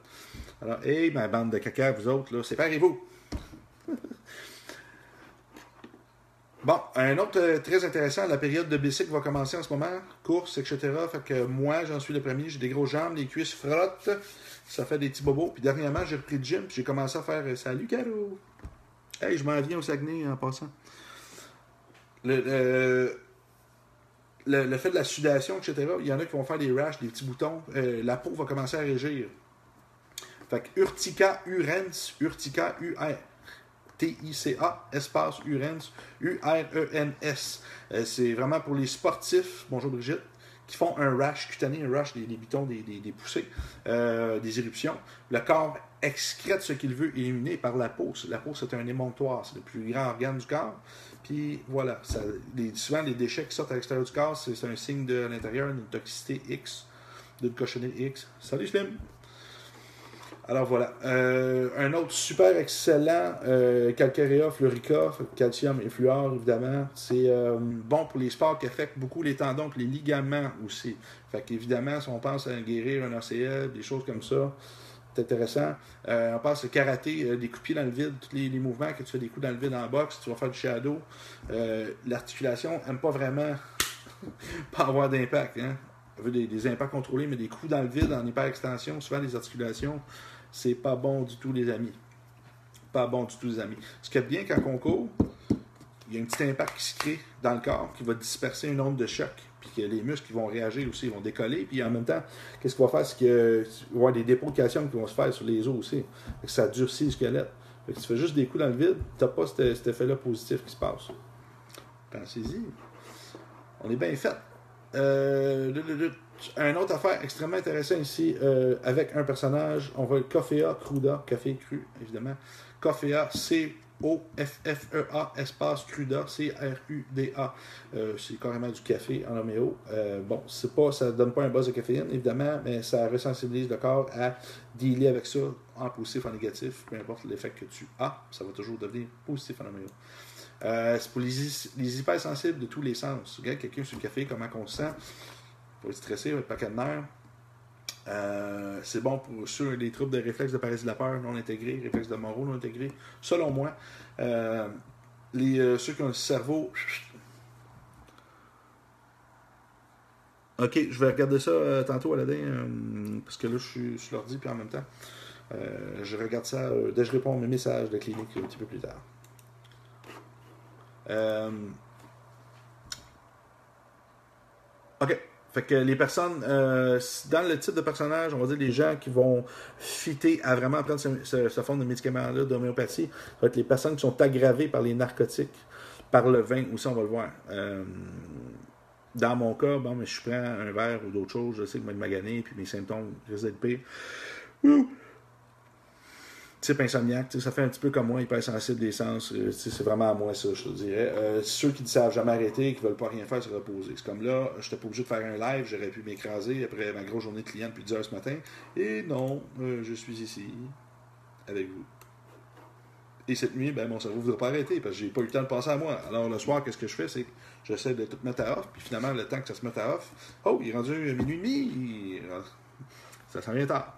Alors, hey, ma bande de caca, vous autres, là, séparez-vous! Bon, Bon, un autre très intéressant, la période de bicycle va commencer en ce moment, course, etc. Fait que moi, j'en suis le premier, j'ai des grosses jambes, les cuisses frottent, ça fait des petits bobos. Puis dernièrement, j'ai repris le gym, puis j'ai commencé à faire Salut Caro! Hey, je m'en viens au Saguenay en passant. Le fait de la sudation, etc., il y en a qui vont faire des rashes, des petits boutons, la peau va commencer à régir. Fait que Urtica urens, Urtica T-I-C-A, espace urens, U-R-E-N-S. C'est vraiment pour les sportifs, bonjour Brigitte, qui font un rash cutané, un rash des boutons, des poussées, des éruptions. Le corps excrète ce qu'il veut éliminer par la peau. La peau, c'est un émonctoire, c'est le plus grand organe du corps. Puis voilà, souvent les déchets qui sortent à l'extérieur du corps, c'est un signe de l'intérieur d'une toxicité X, d'une cochonnerie X. Salut Slim! Alors voilà. Un autre super excellent, Calcarea fluorica, calcium et fluor évidemment. C'est bon pour les sports qui affectent beaucoup les tendons et les ligaments aussi. Fait qu'évidemment, si on pense à guérir un ACL, des choses comme ça, c'est intéressant. On pense au karaté, des coups de pied dans le vide, tous les mouvements que tu fais des coups dans le vide en boxe, tu vas faire du shadow. L'articulation n'aime pas vraiment pas avoir d'impact. Hein? On veut des impacts contrôlés, mais des coups dans le vide en hyperextension, souvent les articulations, c'est pas bon du tout, les amis. Pas bon du tout, les amis. Ce qui est bien quand on court, il y a un petit impact qui se crée dans le corps qui va disperser une onde de choc. Puis que les muscles qui vont réagir aussi, ils vont décoller. Puis en même temps, qu'est-ce qu'il va faire? C'est qu'il va y avoir des dépôts de calcium qui vont se faire sur les os aussi. Fait que ça durcit le squelette. Fait que tu fais juste des coups dans le vide, tu n'as pas cet effet-là positif qui se passe. Pensez-y. On est bien fait. Un autre affaire extrêmement intéressante ici, avec un personnage, on va Coffea Cruda, café cru, évidemment. Coffea, C-O-F-F-E-A, espace Cruda, C-R-U-D-A. C'est carrément du café en homéo. Bon, ça ne donne pas un buzz de caféine, évidemment, mais ça ressensibilise le corps à dealer avec ça en positif, en négatif. Peu importe l'effet que tu as, ça va toujours devenir positif en homéo. C'est pour les hypersensibles de tous les sens. Regarde quelqu'un sur le café, comment on se sent. Pour être stressé, un paquet de nerfs. C'est bon pour ceux des troubles de réflexes de paralysie de la peur non intégrés, réflexes de Monro non intégrés, selon moi. Ceux qui ont le cerveau. Ok, je vais regarder ça tantôt, Aladin, parce que là, je suis sur l'ordi, puis en même temps, je regarde ça dès que je réponds à mes messages de clinique un petit peu plus tard. Ok. Fait que les personnes, dans le type de personnage, on va dire les gens qui vont fitter à vraiment prendre ce forme de médicament-là d'homéopathie, ça va être les personnes qui sont aggravées par les narcotiques, par le vin aussi, on va le voir. Dans mon cas, bon, mais je prends un verre ou d'autres choses, je sais que je vais me maganer, puis mes symptômes risquent d'être pires. Type insomniaque, ça fait un petit peu comme moi, hypersensible des sens. C'est vraiment à moi ça, je te dirais. Ceux qui ne savent jamais arrêter, qui ne veulent pas rien faire, se reposer. C'est comme là, je n'étais pas obligé de faire un live, j'aurais pu m'écraser après ma grosse journée de client depuis 10 heures ce matin. Et non, je suis ici, avec vous. Et cette nuit, ben, mon cerveau ne voudrait pas arrêter parce que j'ai pas eu le temps de penser à moi. Alors le soir, qu'est-ce que je fais? C'est que j'essaie de tout mettre à off, puis finalement, le temps que ça se mette à off, oh, il est rendu minuit et demi. Ça s'en vient tard.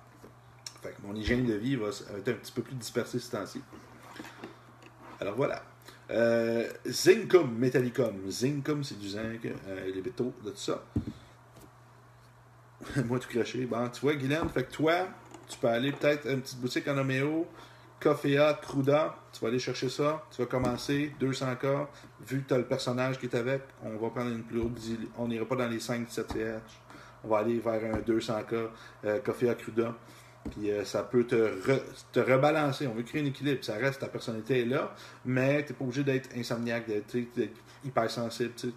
Fait que mon hygiène de vie va être un petit peu plus dispersée ce temps-ci. Alors voilà. Zincum Metallicum. Zincum, c'est du zinc, les métaux, de tout ça. Moi, tout craché. Bon, tu vois, Guylaine, fait que toi, tu peux aller peut-être à une petite boutique en homéo, Coffea, Cruda, tu vas aller chercher ça, tu vas commencer, 200K, vu que tu as le personnage qui est avec, on va prendre une plus haute, on n'ira pas dans les 5-7 CH, on va aller vers un 200K, Coffea, Cruda. Puis ça peut te rebalancer. On veut créer un équilibre. Ça reste, ta personnalité est là, mais tu n'es pas obligé d'être insomniaque, d'être hypersensible. Il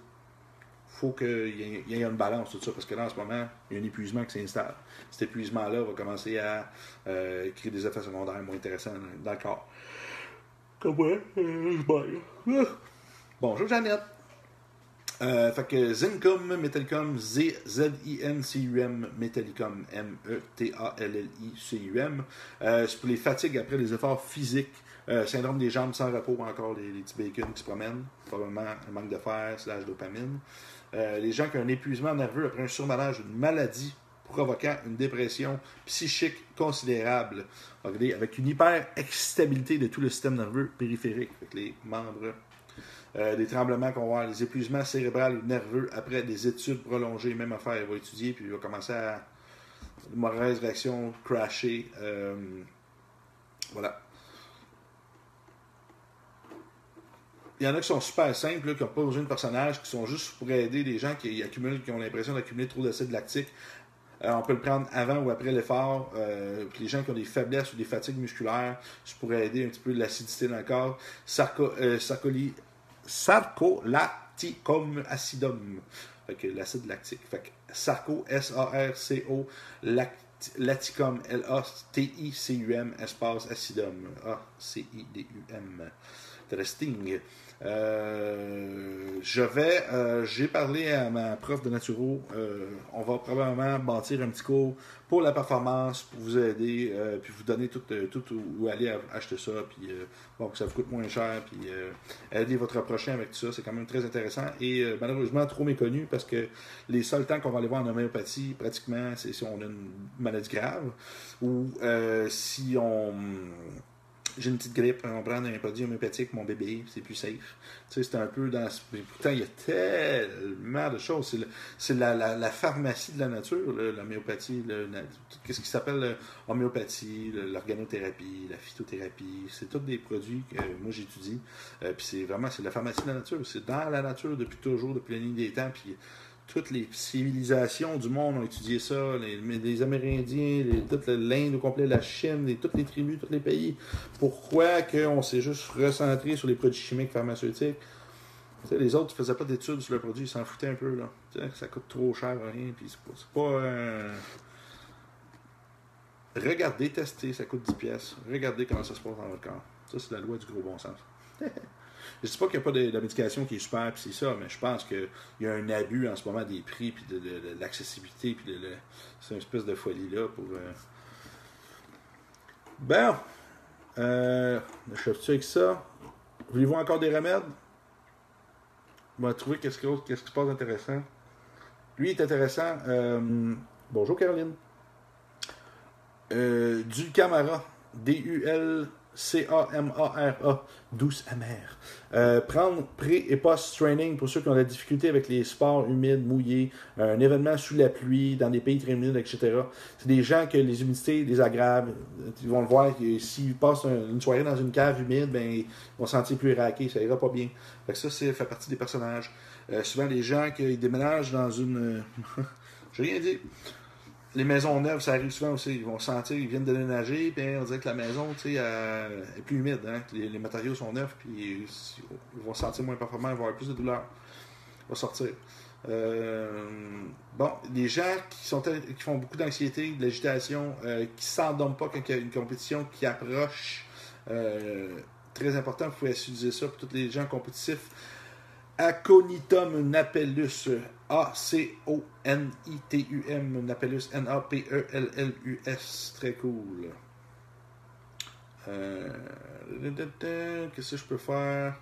faut qu'il y ait une balance, tout ça, parce que là, en ce moment, il y a un épuisement qui s'installe. Cet épuisement-là va commencer à créer des effets secondaires moins intéressants dans le corps. Comme moi, je bonjour, Jeannette. Fait que Zincum Metallicum, Z-I-N-C-U-M Metallicum, M-E-T-A-L-L-I-C-U-M. C'est pour les fatigues après les efforts physiques, syndrome des jambes sans repos, encore les petits bacons qui se promènent, probablement un manque de fer, / dopamine. Les gens qui ont un épuisement nerveux après un surmenage, une maladie provoquant une dépression psychique considérable, avec une hyper-excitabilité de tout le système nerveux périphérique, avec les membres des tremblements qu'on va avoir, les épuisements cérébral ou nerveux après des études prolongées, même affaire, il va étudier, puis il va commencer à une mauvaise réaction, crasher. Voilà. Il y en a qui sont super simples, là, qui n'ont pas besoin de personnages, qui sont juste pour aider les gens qui ont l'impression d'accumuler trop d'acide lactique. On peut le prendre avant ou après l'effort. Puis les gens qui ont des faiblesses ou des fatigues musculaires, c'est pour aider un petit peu l'acidité dans le corps. Sarcolaticum acidum. Fait que l'acide lactique. Fait que sarco, S-A-R-C-O, laticum, L-A-T-I-C-U-M, espace acidum, A-C-I-D-U-M. Interesting. J'ai parlé à ma prof de naturo. On va probablement bâtir un petit cours pour la performance, pour vous aider, puis vous donner tout où aller acheter ça, puis bon, que ça vous coûte moins cher, puis aider votre prochain avec tout ça. C'est quand même très intéressant et malheureusement trop méconnu parce que les seuls temps qu'on va aller voir en homéopathie, pratiquement, c'est si on a une maladie grave ou si on. J'ai une petite grippe, on prend un produit homéopathique, mon bébé, c'est plus safe. Tu sais, c'est un peu dans. Pourtant, il y a tellement de choses. C'est la pharmacie de la nature, l'homéopathie, qu'est-ce qui s'appelle l'homéopathie, l'organothérapie, la phytothérapie. C'est tous des produits que moi j'étudie. Puis c'est la pharmacie de la nature. C'est dans la nature depuis toujours, depuis la nuit des temps. Puis toutes les civilisations du monde ont étudié ça, les Amérindiens, toute l'Inde au complet, la Chine, toutes les tribus, tous les pays. Pourquoi qu'on s'est juste recentré sur les produits chimiques pharmaceutiques? T'sais, les autres ne faisaient pas d'études sur le produit, ils s'en foutaient un peu. Là. Ça coûte trop cher, rien. Puis c'est pas regardez, testez, ça coûte 10 pièces. Regardez comment ça se passe dans votre corps. Ça, c'est la loi du gros bon sens. Je ne dis pas qu'il n'y a pas de médication qui est super, puis c'est ça, mais je pense qu'il y a un abus en ce moment des prix, puis de l'accessibilité, puis c'est une espèce de folie-là pour. Bon, achève-tu avec ça? Voulez-vous encore des remèdes? On va trouver qu'est-ce qui se passe d'intéressant. Lui est intéressant. Bonjour Caroline. Dulcamara. D-U-L. C-A-M-A-R-A, douce amère. Prendre pré- et post-training pour ceux qui ont de la difficulté avec les sports humides, mouillés, un événement sous la pluie, dans des pays très humides, etc. C'est des gens que les humidités les aggravent. Ils vont le voir, s'ils passent une soirée dans une cave humide, ben, ils vont se sentir plus raqués, ça ira pas bien. Fait que ça fait partie des personnages. Souvent, les gens qui déménagent dans une... J'ai rien dit. Les maisons neuves, ça arrive souvent aussi. Ils vont sentir, ils viennent de déménager, puis on dirait que la maison, tu sais, est plus humide. Hein? Les matériaux sont neufs, puis ils vont se sentir moins performants, ils vont avoir plus de douleur. Ils vont sortir. Bon, les gens qui font beaucoup d'anxiété, de l'agitation, qui ne s'endorment pas quand il y a une compétition qui approche, très important, vous pouvez utiliser ça pour tous les gens compétitifs. Aconitum napellus, A-C-O-N-I-T-U-M, napellus, N-A-P-E-L-L-U-S, très cool. Qu'est-ce que je peux faire?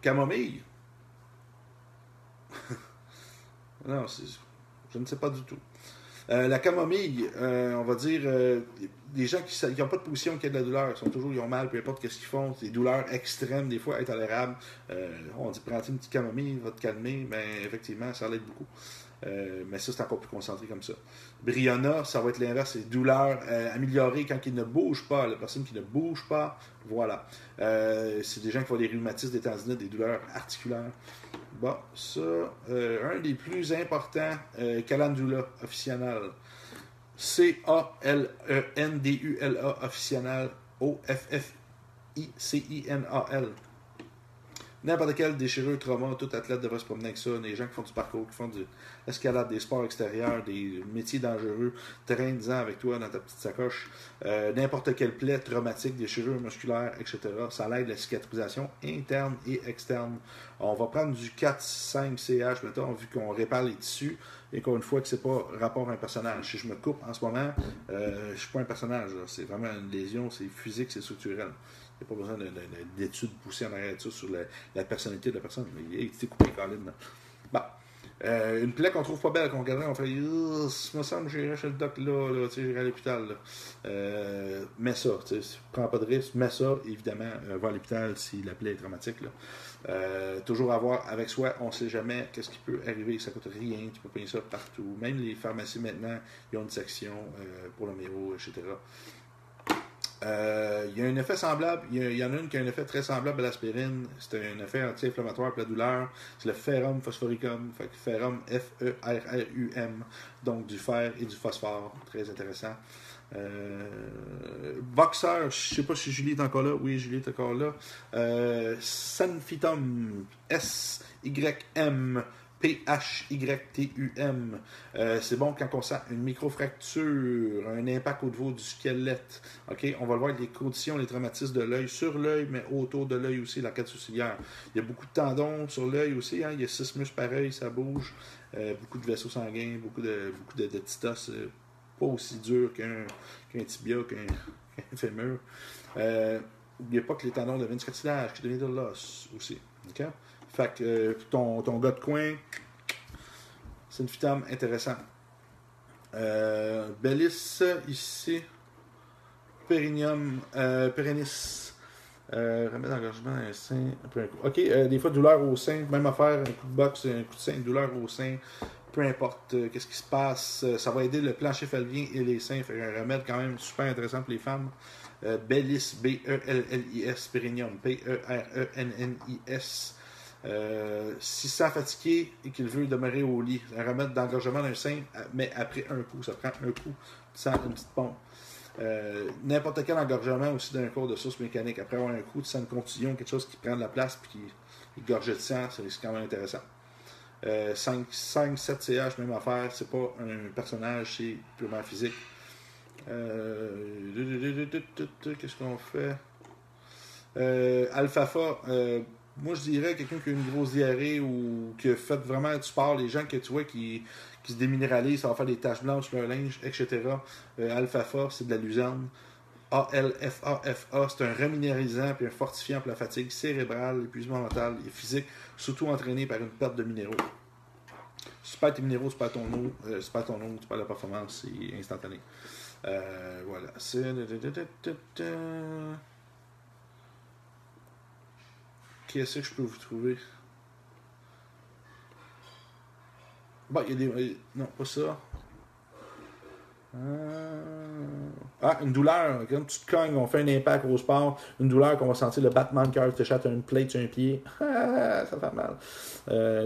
Camomille? Non, je ne sais pas du tout. La camomille, on va dire, des gens qui n'ont pas de position, qui ont de la douleur, ils ont mal, peu importe ce qu'ils font, des douleurs extrêmes, des fois intolérables. On dit, prends une petite camomille, va te calmer, mais effectivement, ça l'aide beaucoup. Mais ça, c'est encore plus concentré comme ça. Briona, ça va être l'inverse, c'est douleurs améliorées quand ils ne bougent pas. La personne qui ne bouge pas, voilà. C'est des gens qui ont des rhumatismes, des tendinites, des douleurs articulaires. Bon, ça, un des plus importants, Calendula officinal. C-A-L-E-N-D-U-L-A officinal. O-F-F-I-C-I-N-A-L. N'importe quelle déchirure, trauma, tout athlète devrait se promener avec ça. Les gens qui font du parcours, qui font de l'escalade, des sports extérieurs, des métiers dangereux, traîne-en avec toi dans ta petite sacoche. N'importe quelle plaie traumatique, déchirure musculaire, etc. Ça aide la cicatrisation interne et externe. On va prendre du 4-5-CH, mettons, vu qu'on répare les tissus. Et encore une fois, que c'est pas rapport à un personnage. Si je me coupe en ce moment, je suis pas un personnage. Là. C'est vraiment une lésion, c'est physique, c'est structurel. Il n'y a pas besoin d'études poussées en arrière de ça sur la personnalité de la personne. Mais il s'est coupé, Colin. Bon. Une plaie qu'on trouve pas belle, qu'on regarderait, on fait il me semble que j'irai chez le doc là j'irai à l'hôpital. Mets ça, prends pas de risque, mets ça, évidemment, va à l'hôpital si la plaie est traumatique. Toujours avoir avec soi, on sait jamais qu'est-ce qui peut arriver, ça coûte rien, tu peux payer ça partout. Même les pharmacies maintenant, ils ont une section pour le méro, etc. Il y a un effet semblable, il y en a une qui a un effet très semblable à l'aspirine, c'est un effet anti-inflammatoire pour la douleur, c'est le ferrum phosphoricum, fait que ferrum F-E-R-R-U-M, donc du fer et du phosphore, très intéressant. Boxer, je sais pas si Julie est encore là, oui Julie est encore là, Sanfitum, S-Y-M, P-H-Y-T-U-M. C'est bon quand on sent une microfracture, un impact au niveau du squelette. Okay? On va le voir avec les conditions, les traumatismes de l'œil, sur l'œil, mais autour de l'œil aussi, l'arcade sourcilière. Il y a beaucoup de tendons sur l'œil aussi. Hein? Il y a 6 muscles pareils, ça bouge. Beaucoup de vaisseaux sanguins, beaucoup de petits os. Pas aussi dur qu'un tibia, qu'un fémur. N'oubliez pas que les tendons deviennent du cartilage, qui deviennent de l'os aussi. Okay? Fait que ton gars de coin, c'est une phytome intéressant. Bellis, ici, pérennis, remède d'engorgement, un sein, peu un coup. Ok, des fois, douleur au sein, même affaire, un coup de boxe, un coup de sein, douleur au sein, peu importe qu'est-ce qui se passe, ça va aider le plancher pelvien et les seins. Fait un remède quand même super intéressant pour les femmes. Bellis, B-E-L-L-I-S, Pérenium, P-E-R-E-N-N-I-S. Si ça fatigué et qu'il veut demeurer au lit, un remède d'engorgement d'un sein, mais après un coup, ça prend un coup, sans une petite pompe. N'importe quel engorgement aussi d'un cours de source mécanique, après avoir un coup, tu sens une contusion, quelque chose qui prend de la place puis qui gorge de sang, c'est quand même intéressant. 5-7 CH, même affaire, c'est pas un personnage, c'est purement physique. Qu'est-ce qu'on fait? Alfalfa, moi je dirais quelqu'un qui a une grosse diarrhée ou qui a fait vraiment du sport, les gens que tu vois qui se déminéralisent, ça va faire des taches blanches sur leur linge, etc. Alfalfa, c'est de la luzerne. A-L-F-A-F-A, c'est un reminéralisant et un fortifiant pour la fatigue cérébrale, l'épuisement mental et physique, surtout entraîné par une perte de minéraux. Si tu perds tes minéraux, tu perds ton eau, tu perds la performance, c'est instantané. Voilà. Qu'est-ce que je peux vous trouver? Bon, il y a des. Non, pas ça. Une douleur. Quand tu te cognes, on fait un impact au sport. Une douleur qu'on va sentir le battement de cœur, tu t'échappes une plate sur un pied. Ça fait mal.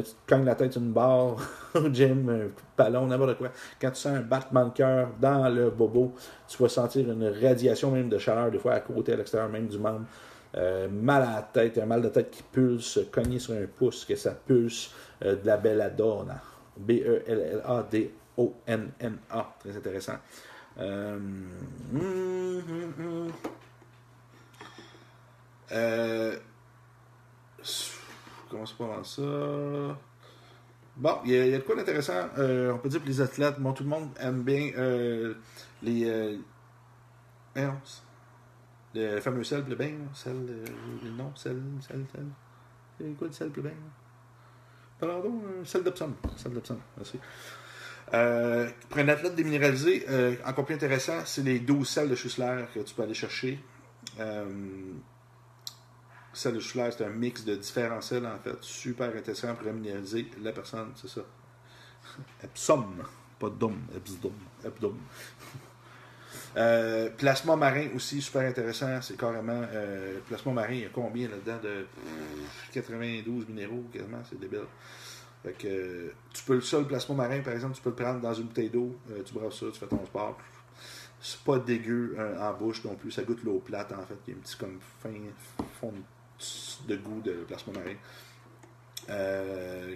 Tu te cognes la tête sur une barre au gym, un coup de ballon, n'importe quoi. Quand tu sens un battement de cœur dans le bobo, tu vas sentir une radiation même de chaleur, des fois à côté, à l'extérieur même du membre. Mal à la tête, un mal de tête qui pulse, cogner sur un pouce, que ça pulse, de la belladonna. B-E-L-L-A-D-O-N-N-A. Très intéressant. Comment c'est pas ça? Bon, il y a de quoi d'intéressant. On peut dire que les athlètes, bon, tout le monde aime bien les. Le fameux sel plein, le nom, sel. C'est quoi le sel plein? Pardon, sel d'Epsom. Merci. Pour un athlète déminéralisé, encore plus intéressant, c'est les 12 sels de Schussler que tu peux aller chercher. Sel de Schussler, c'est un mix de différents sels, en fait. Super intéressant pour minéraliser la personne, c'est ça. Epsom, pas d'homme, Epsom. Plasma marin aussi, super intéressant. C'est carrément. Plasma marin, il y a combien là-dedans de 92 minéraux, quasiment, c'est débile. Fait que tu peux le plasma marin, par exemple, tu peux le prendre dans une bouteille d'eau, tu brasses ça, tu fais ton sport. C'est pas dégueu en bouche non plus, ça goûte l'eau plate en fait. Il y a un petit comme fond de goût de plasma marin.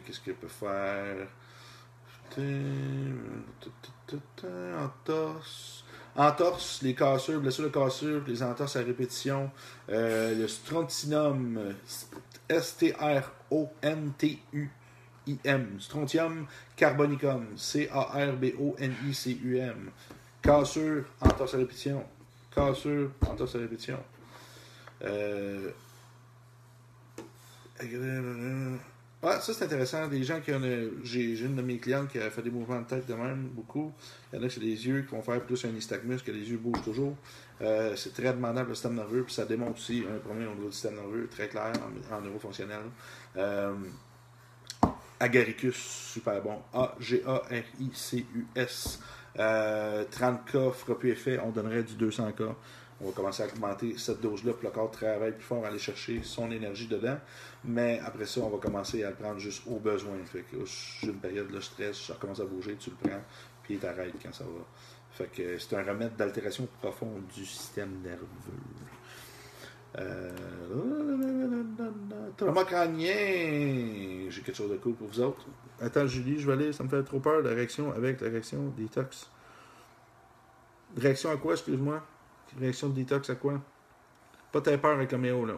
Qu'est-ce qu'il peut faire? Entorse, les cassures, blessures de cassure, les entorses à répétition, le strontium, S-T-R-O-N-T-U-I-M, strontium carbonicum, C-A-R-B-O-N-I-C-U-M, cassure, entorse à répétition, cassure, entorse à répétition. Ouais, ça c'est intéressant. Des gens qui ont. J'ai une de mes clientes qui a fait des mouvements de tête de même, beaucoup. Il y en a qui c'est les yeux qui vont faire plus un nystagmus, que les yeux bougent toujours. C'est très demandant pour le système nerveux, puis ça démontre aussi un problème au niveau du système nerveux, très clair en neurofonctionnel. Euh, Agaricus, super bon. Agaricus. 30K fera plus effet, on donnerait du 200K. On va commencer à augmenter cette dose-là, puis le corps travaille plus fort à aller chercher son énergie dedans. Mais après ça, on va commencer à le prendre juste au besoin. Fait que j'ai une période de stress, ça recommence à bouger, tu le prends, puis il t'arrête quand ça va. Fait que c'est un remède d'altération profonde du système nerveux. Trauma crânien. J'ai quelque chose de cool pour vous autres. Attends, Julie, je vais aller. Ça me fait trop peur la réaction avec la réaction détox. Réaction à quoi, excuse-moi? Réaction de détox à quoi? Pas très peur avec le méo, là.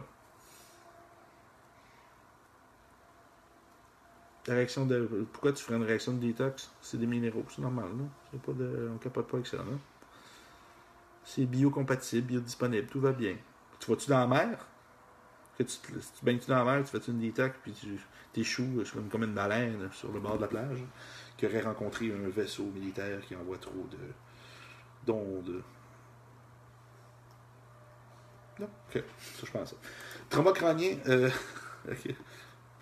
La réaction de. Pourquoi tu ferais une réaction de détox? C'est des minéraux, c'est normal, non? C'est pas de. On capote pas avec ça, non? C'est biocompatible, biodisponible, tout va bien. Tu vas-tu dans la mer? Que tu baignes-tu dans la mer, tu fais-tu une détox, puis tu t'échoues comme une baleine sur le bord de la plage, qui aurait rencontré un vaisseau militaire qui envoie trop d'ondes. Non? Ok, ça je pense. Trauma crânien, ok.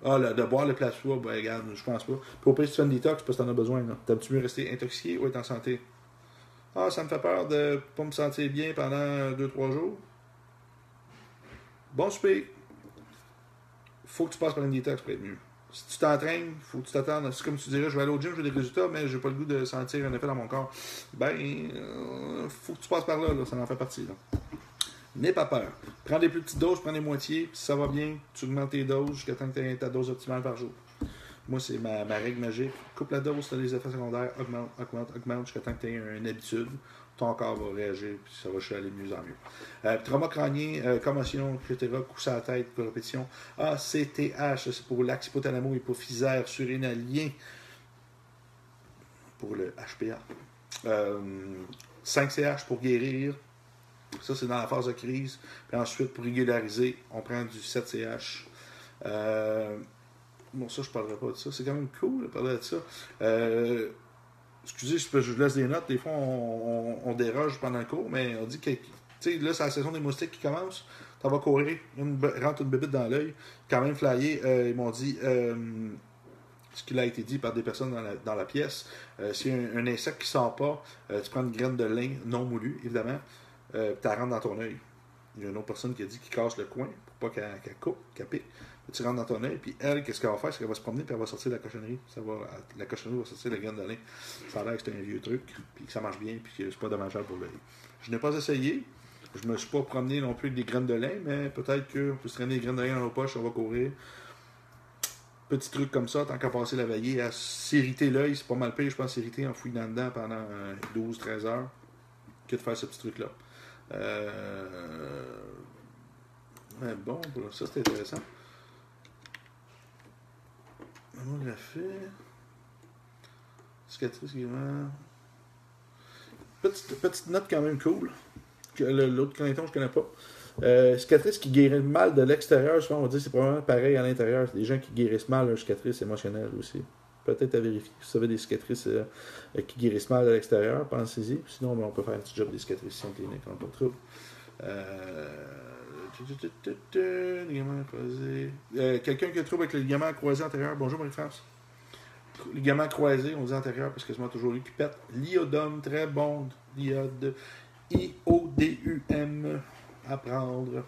Ah, de boire le plasma, ben regarde, je pense pas. Puis au pire, si tu fais une détox, parce que t'en as besoin, là. T'aimes-tu mieux rester intoxiqué ou être en santé? Ah, ça me fait peur de pas me sentir bien pendant 2-3 jours. Bon super. Faut que tu passes par une détox pour être mieux. Si tu t'entraînes, faut que tu t'attendes. C'est comme tu dirais, je vais aller au gym, j'ai des résultats, mais j'ai pas le goût de sentir un effet dans mon corps. Ben, faut que tu passes par là, ça en fait partie. Là. N'aie pas peur. Prends des plus petites doses, prends des moitiés, puis si ça va bien, tu augmentes tes doses jusqu'à temps que tu aies ta dose optimale par jour. Moi, c'est ma règle magique. Coupe la dose, tu as les effets secondaires, augmente jusqu'à temps que tu aies une habitude. Ton corps va réagir, puis ça va aller de mieux en mieux. Trauma crânien, commotion, etc., coup sur la tête, répétition. ACTH, c'est pour l'axe hypothalamo-hypophysaire surrénalien, pour le HPA. 5CH pour guérir. Ça, c'est dans la phase de crise. Puis ensuite, pour régulariser, on prend du 7CH. Bon, ça, je ne parlerai pas de ça. C'est quand même cool de parler de ça. Excusez, je laisse des notes. Des fois, on déroge pendant le cours, mais on dit que, tu sais, là, c'est la saison des moustiques qui commence. Tu vas courir, rentre une bébite dans l'œil. Quand même flyé, ils m'ont dit ce qui a été dit par des personnes dans la pièce. S'il y a un insecte qui ne sort pas, tu prends une graine de lin non moulue, évidemment, tu la rentres dans ton œil. Il y a une autre personne qui a dit qu'il casse le coin pour pas qu'elle coupe, qu'elle pique. Tu rentres dans ton œil, puis elle, qu'est-ce qu'elle va faire? C'est qu'elle va se promener, puis elle va sortir la cochonnerie. La cochonnerie va sortir la graine de lin. Ça a l'air que c'est un vieux truc, puis que ça marche bien, puis que c'est pas dommageable pour l'œil. Je n'ai pas essayé. Je me suis pas promené non plus avec des graines de lin, mais peut-être qu'on peut se traîner des graines de lin dans nos poches, on va courir. Petit truc comme ça, tant qu'à passer la veillée, à s'irriter l'œil, c'est pas mal pire, je pense, s'irriter en fouillant dedans pendant 12-13 heures, que de faire ce petit truc-là. Mais bon, ça c'est intéressant. Mammographie. Cicatrice également. Petite note quand même cool. L'autre craneton, je connais pas. Cicatrice qui guérit mal de l'extérieur, souvent on va dire que c'est probablement pareil à l'intérieur. C'est des gens qui guérissent mal leur cicatrice émotionnelle aussi. Peut-être à vérifier. Si vous avez des cicatrices qui guérissent mal de l'extérieur, pensez-y. Sinon, on peut faire un petit job des cicatrices cliniques, on n'a pas de trouble. Ligament croisé. Quelqu'un qui a trouble avec le ligament croisé antérieur. Bonjour Marie-France. Ligament croisé, on dit antérieur parce que c'est toujours lui qui pète. L'iodome, très bon. L'iode. IODUM. Apprendre.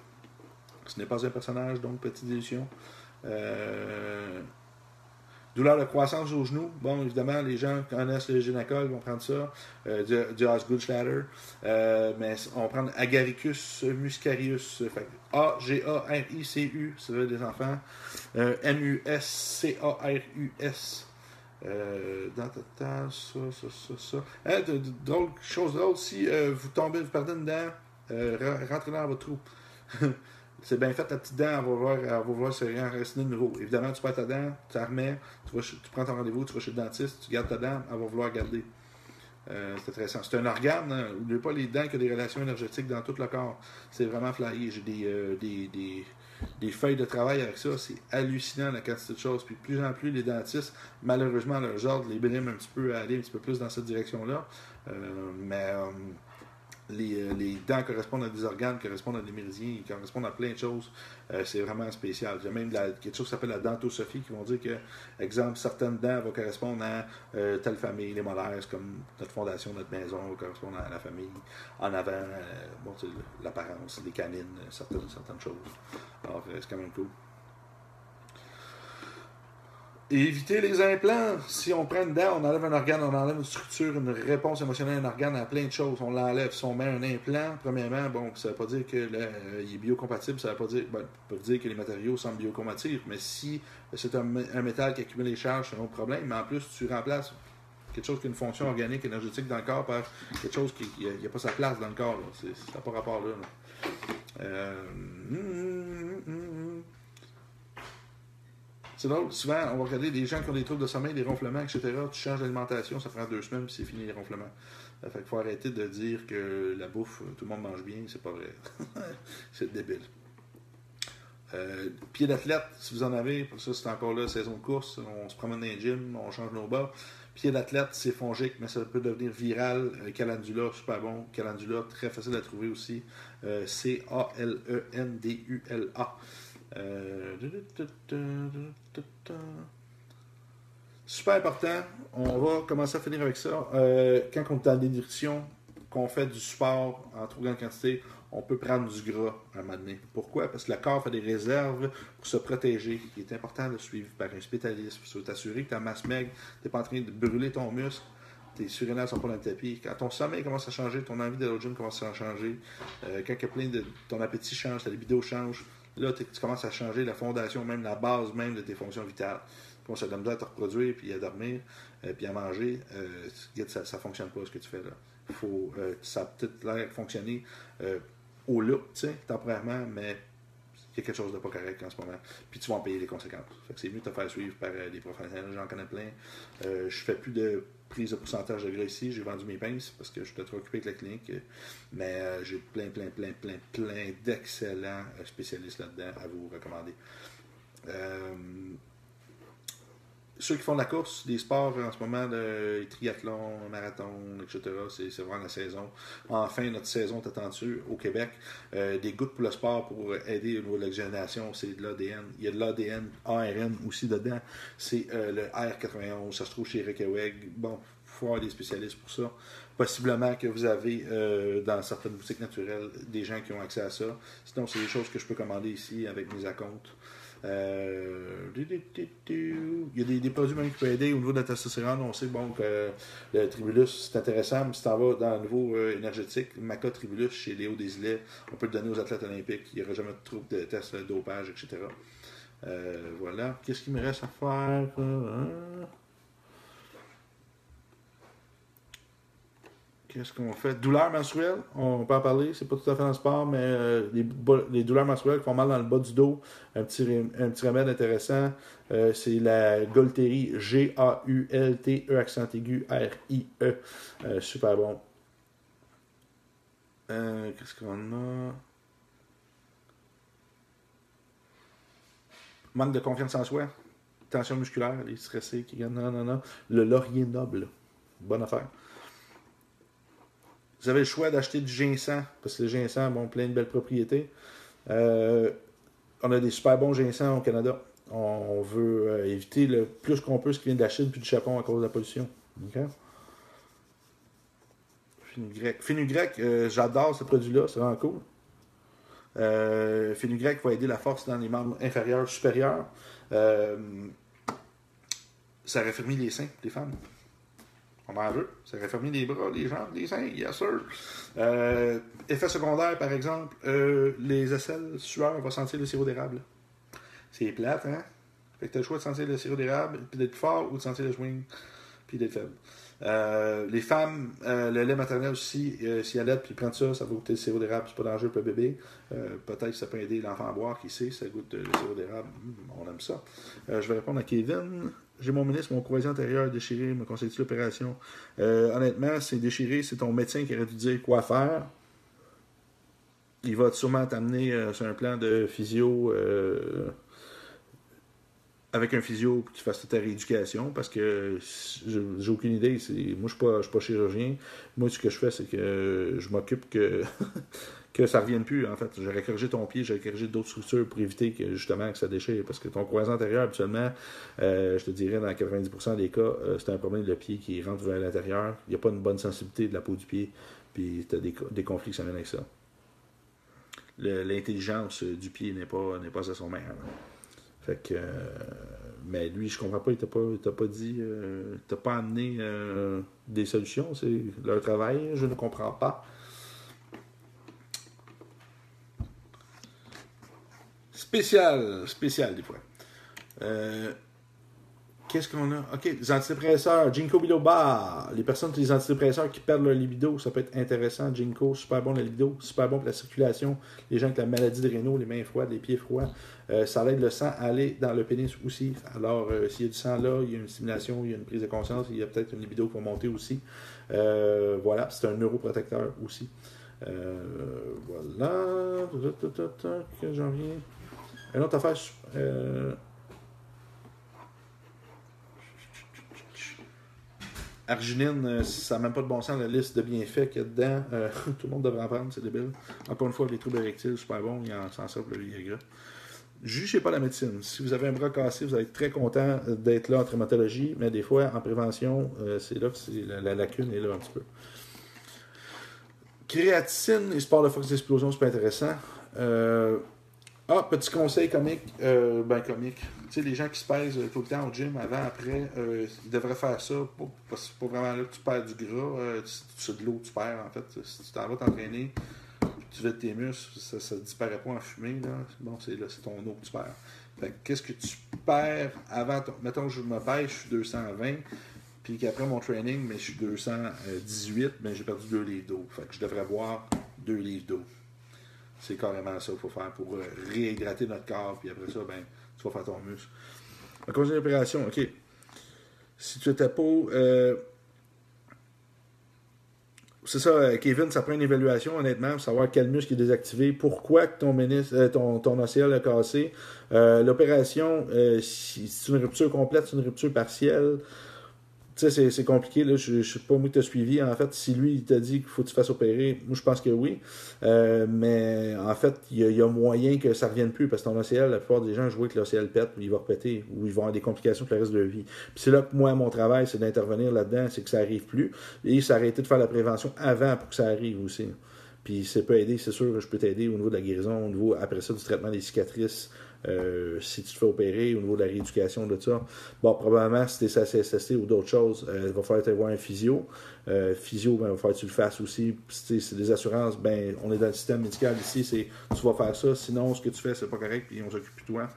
Ce n'est pas un personnage, donc petite illusion. Douleur de croissance au genou. Bon, évidemment, les gens qui connaissent le gynécologue vont prendre ça. Du Osgood-Schlatter. Mais on va prendre Agaricus muscarius. A-G-A-R-I-C-U. Ça veut dire des enfants. M-U-S-C-A-R-U-S. Ça. Chose drôle, si vous tombez, vous perdez une dent, rentrez dans votre trou. C'est bien fait, la petite dent, elle va vouloir se réenraciner de nouveau. Évidemment, tu perds ta dent, tu la remets, tu prends ton rendez-vous, tu vas chez le dentiste, tu gardes ta dent, elle va vouloir garder. C'est intéressant. C'est un organe, hein. N'oubliez pas les dents qui ont des relations énergétiques dans tout le corps. C'est vraiment flyé. J'ai des feuilles de travail avec ça. C'est hallucinant la quantité de choses. Puis de plus en plus, les dentistes, malheureusement, leurs ordres les briment un petit peu à aller un petit peu plus dans cette direction-là. Mais les dents correspondent à des organes, correspondent à des méridiens, correspondent à plein de choses. C'est vraiment spécial. Il y a même quelque chose qui s'appelle la dentosophie qui vont dire que, exemple, certaines dents vont correspondre à telle famille. Les molaires, c'est comme notre fondation, notre maison, va correspondre à la famille. En avant, bon, l'apparence, les canines, certaines choses. Alors, c'est quand même cool. Et éviter les implants. Si on prend une dent, on enlève un organe, on enlève une structure, une réponse émotionnelle à un organe, à plein de choses. On l'enlève. Si on met un implant, premièrement, bon, ça ne veut pas dire qu'il est biocompatible, ça ne veut pas dire, peut dire que les matériaux sont biocompatibles, mais si c'est un métal qui accumule les charges, c'est un autre problème. Mais en plus, tu remplaces quelque chose qui a une fonction organique, énergétique dans le corps par quelque chose qui n'a pas sa place dans le corps. Ça n'a pas rapport là. C'est drôle, souvent, on va regarder des gens qui ont des troubles de sommeil, des ronflements, etc. Tu changes d'alimentation, ça prend 2 semaines, puis c'est fini les ronflements. Fait qu'il faut arrêter de dire que la bouffe, tout le monde mange bien, c'est pas vrai. C'est débile. Pied d'athlète, si vous en avez, pour ça c'est encore là, saison de course, on se promène dans les gyms, on change nos bas. Pied d'athlète, c'est fongique, mais ça peut devenir viral. Calendula, super bon. Calendula, très facile à trouver aussi. Calendula. Super important. On va commencer à finir avec ça. Quand on est en dénutrition, qu'on fait du sport en trop grande quantité, on peut prendre du gras à un moment donné. Pourquoi? Parce que le corps fait des réserves pour se protéger. Il est important de suivre par un spécialiste pour t'assurer que ta masse maigre, tu n'es pas en train de brûler ton muscle, tes surrénales ne sont pas dans le tapis. Quand ton sommeil commence à changer, ton envie d'aller au gym commence à changer, quand ton appétit change, ta libido change, là, tu commences à changer la fondation, même la base même de tes fonctions vitales. Tu commences à te reproduire, puis à dormir, puis à manger. Ça ne fonctionne pas ce que tu fais là. Ça a peut-être l'air de fonctionner au look, tu sais, temporairement, mais il y a quelque chose de pas correct en ce moment. Puis tu vas en payer les conséquences. Fait que c'est mieux de te faire suivre par des professionnels, j'en connais plein. Je fais plus de prise de pourcentage de gras ici, j'ai vendu mes pinces parce que je suis trop occupé avec la clinique. Mais j'ai plein d'excellents spécialistes là-dedans à vous recommander. Ceux qui font de la course, des sports en ce moment, de triathlon, marathon, etc., c'est vraiment la saison. Enfin, notre saison est attendue au Québec. Des gouttes pour le sport pour aider au niveau de l'oxygénation, c'est de l'ADN. Il y a de l'ADN, ARN aussi dedans. C'est le R91, ça se trouve chez Reykjavik. Bon, il faut avoir des spécialistes pour ça. Possiblement que vous avez dans certaines boutiques naturelles des gens qui ont accès à ça. Sinon, c'est des choses que je peux commander ici avec mes acomptes. Il y a des produits même qui peuvent aider au niveau de la testostérone. On sait bon, que le tribulus c'est intéressant, mais si tu en vas dans le niveau énergétique, le maca tribulus chez Léo Desilets, on peut le donner aux athlètes olympiques. Il n'y aura jamais de trouble de tests de dopage, etc. Voilà. Qu'est-ce qu'il me reste à faire? Qu'est-ce qu'on fait? Douleurs menstruelles, on peut en parler, c'est pas tout à fait dans le sport, mais les douleurs menstruelles qui font mal dans le bas du dos, un petit remède intéressant, c'est la Gaultérie, G-A-U-L-T-E, accent aigu, R-I-E. Super bon. Qu'est-ce qu'on a? Manque de confiance en soi, tension musculaire, les stressés qui gagnent, non. Le laurier noble, bonne affaire. Vous avez le choix d'acheter du ginseng, parce que le ginseng a plein de belles propriétés. On a des super bons ginseng au Canada. On veut éviter le plus qu'on peut ce qui vient de la Chine puis du Japon à cause de la pollution. Okay? Fenugrec, j'adore ce produit-là, c'est vraiment cool. Fenugrec va aider la force dans les membres inférieurs, supérieurs. Ça raffermit les seins des femmes. On en veut. Ça raffermit les bras, les jambes, les seins, yes sir. Effet secondaire, par exemple, les aisselles sueurs vont sentir le sirop d'érable. C'est plate, hein? Fait que t'as le choix de sentir le sirop d'érable, puis d'être fort, ou de sentir le swing, puis d'être faible. Les femmes, le lait maternel aussi, si elle aide puis prendre ça, ça va goûter le sirop d'érable, c'est pas dangereux pour le bébé. Peut-être que ça peut aider l'enfant à boire, qui sait, ça goûte le sirop d'érable. On aime ça. Je vais répondre à Kevin. j'ai mon ménisque, mon croisé antérieur déchiré, me conseille-tu l'opération? Honnêtement, c'est déchiré, c'est ton médecin qui aurait dû dire quoi faire. Il va sûrement t'amener sur un plan de physio avec un physio qui fasse toute ta rééducation parce que j'ai aucune idée. Moi, je suis pas chirurgien. Moi, ce que je fais, c'est que je m'occupe que ça ne revienne plus. En fait, j'aurais corrigé ton pied, j'aurais corrigé d'autres structures pour éviter que justement que ça déchire. Parce que ton croisé antérieur, habituellement, je te dirais, dans 90% des cas, c'est un problème de pied qui rentre vers l'intérieur. Il n'y a pas une bonne sensibilité de la peau du pied. Puis tu as des conflits qui s'amènent avec ça. L'intelligence du pied n'est pas à son meilleur. Fait que, mais lui, je comprends pas, il t'a pas dit, t'a pas amené des solutions, c'est leur travail, je ne comprends pas. Spécial des fois. Qu'est-ce qu'on a? OK, les antidépresseurs, Ginkgo biloba. Les personnes qui ont des antidépresseurs qui perdent leur libido, ça peut être intéressant. Ginkgo, super bon la libido, super bon pour la circulation. Les gens avec la maladie de Raynaud, les mains froides, les pieds froids, ça aide le sang à aller dans le pénis aussi. Alors, s'il y a du sang là, il y a une stimulation, il y a une prise de conscience, il y a peut-être une libido qui va monter aussi. Voilà, c'est un neuroprotecteur aussi. Voilà. Que j'en viens. Une autre affaire. Arginine, ça n'a même pas de bon sens la liste de bienfaits qu'il y a dedans. Tout le monde devrait en prendre, c'est débile. Encore une fois, les troubles érectiles, super bon, il en s'en sort pour le Viagra. Jugez pas la médecine. Si vous avez un bras cassé, vous allez être très content d'être là en traumatologie, mais des fois, en prévention, c'est là que la lacune est là un petit peu. Créatine et sport de force d'explosion, c'est pas intéressant. Petit conseil comique. Comique. Tu sais, les gens qui se pèsent tout le temps au gym, avant, après, ils devraient faire ça. Parce que c'est pas vraiment là que tu perds du gras. C'est de l'eau que tu perds, en fait. Si tu t'en vas t'entraîner, tu vides tes muscles, ça ne disparaît pas en fumée. Là. Bon, c'est ton eau que tu perds. Fait que, qu'est-ce que tu perds avant mettons que je me pèse, je suis 220. Puis qu'après mon training, mais je suis 218, mais j'ai perdu 2 livres d'eau. Fait que je devrais boire 2 livres d'eau. C'est carrément ça qu'il faut faire pour réhydrater notre corps. Puis après ça, tu vas faire ton muscle. En cause de l'opération, OK. Si tu n'étais pas... c'est ça, Kevin, ça prend une évaluation, honnêtement, pour savoir quel muscle est désactivé, pourquoi que ton OCL a cassé. L'opération, si c'est une rupture complète, c'est une rupture partielle. Tu sais, c'est compliqué, là. Je ne sais pas moi qui t'as suivi. En fait, si lui, il t'a dit qu'il faut que tu fasses opérer, moi, je pense que oui. Mais en fait, il y a moyen que ça ne revienne plus parce que ton OCL, la plupart des gens jouent que l'OCL pète, il va repéter ou ils vont avoir des complications pour le reste de leur vie. Puis c'est là que moi, mon travail, c'est d'intervenir là-dedans, c'est que ça n'arrive plus. Et ça a arrêté de faire la prévention avant pour que ça arrive aussi. Puis ça peut aider, c'est sûr, je peux t'aider au niveau de la guérison, au niveau, après ça, du traitement des cicatrices. Si tu te fais opérer au niveau de la rééducation de ça, bon, probablement si tu es SST ou d'autres choses, il va falloir aller voir un physio. Physio, il va falloir que tu le fasses aussi. Si c'est des assurances, on est dans le système médical ici, c'est tu vas faire ça, sinon ce que tu fais, c'est pas correct, puis on s'occupe de toi.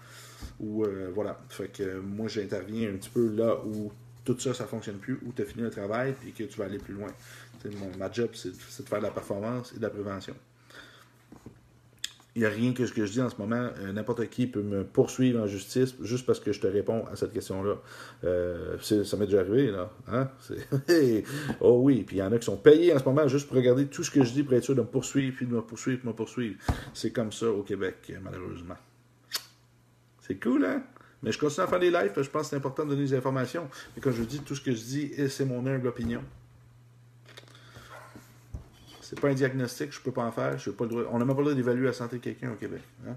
Ou voilà. Fait que moi, j'interviens un petit peu là où tout ça, ça fonctionne plus, où tu as fini le travail, puis que tu vas aller plus loin. Ma job, c'est de faire de la performance et de la prévention. Il n'y a rien que ce que je dis en ce moment. N'importe qui peut me poursuivre en justice juste parce que je te réponds à cette question-là. Ça m'est déjà arrivé, là. Hein? Oh oui, puis il y en a qui sont payés en ce moment juste pour regarder tout ce que je dis pour être sûr de me poursuivre, puis de me poursuivre, puis de me poursuivre. C'est comme ça au Québec, malheureusement. C'est cool, hein? Mais je continue à faire des lives, parce que je pense que c'est important de donner des informations. Mais quand je dis tout ce que je dis, c'est mon humble opinion. C'est pas un diagnostic, je peux pas en faire. Pas le droit. On n'a même pas le droit d'évaluer la santé de quelqu'un au Québec. Hein?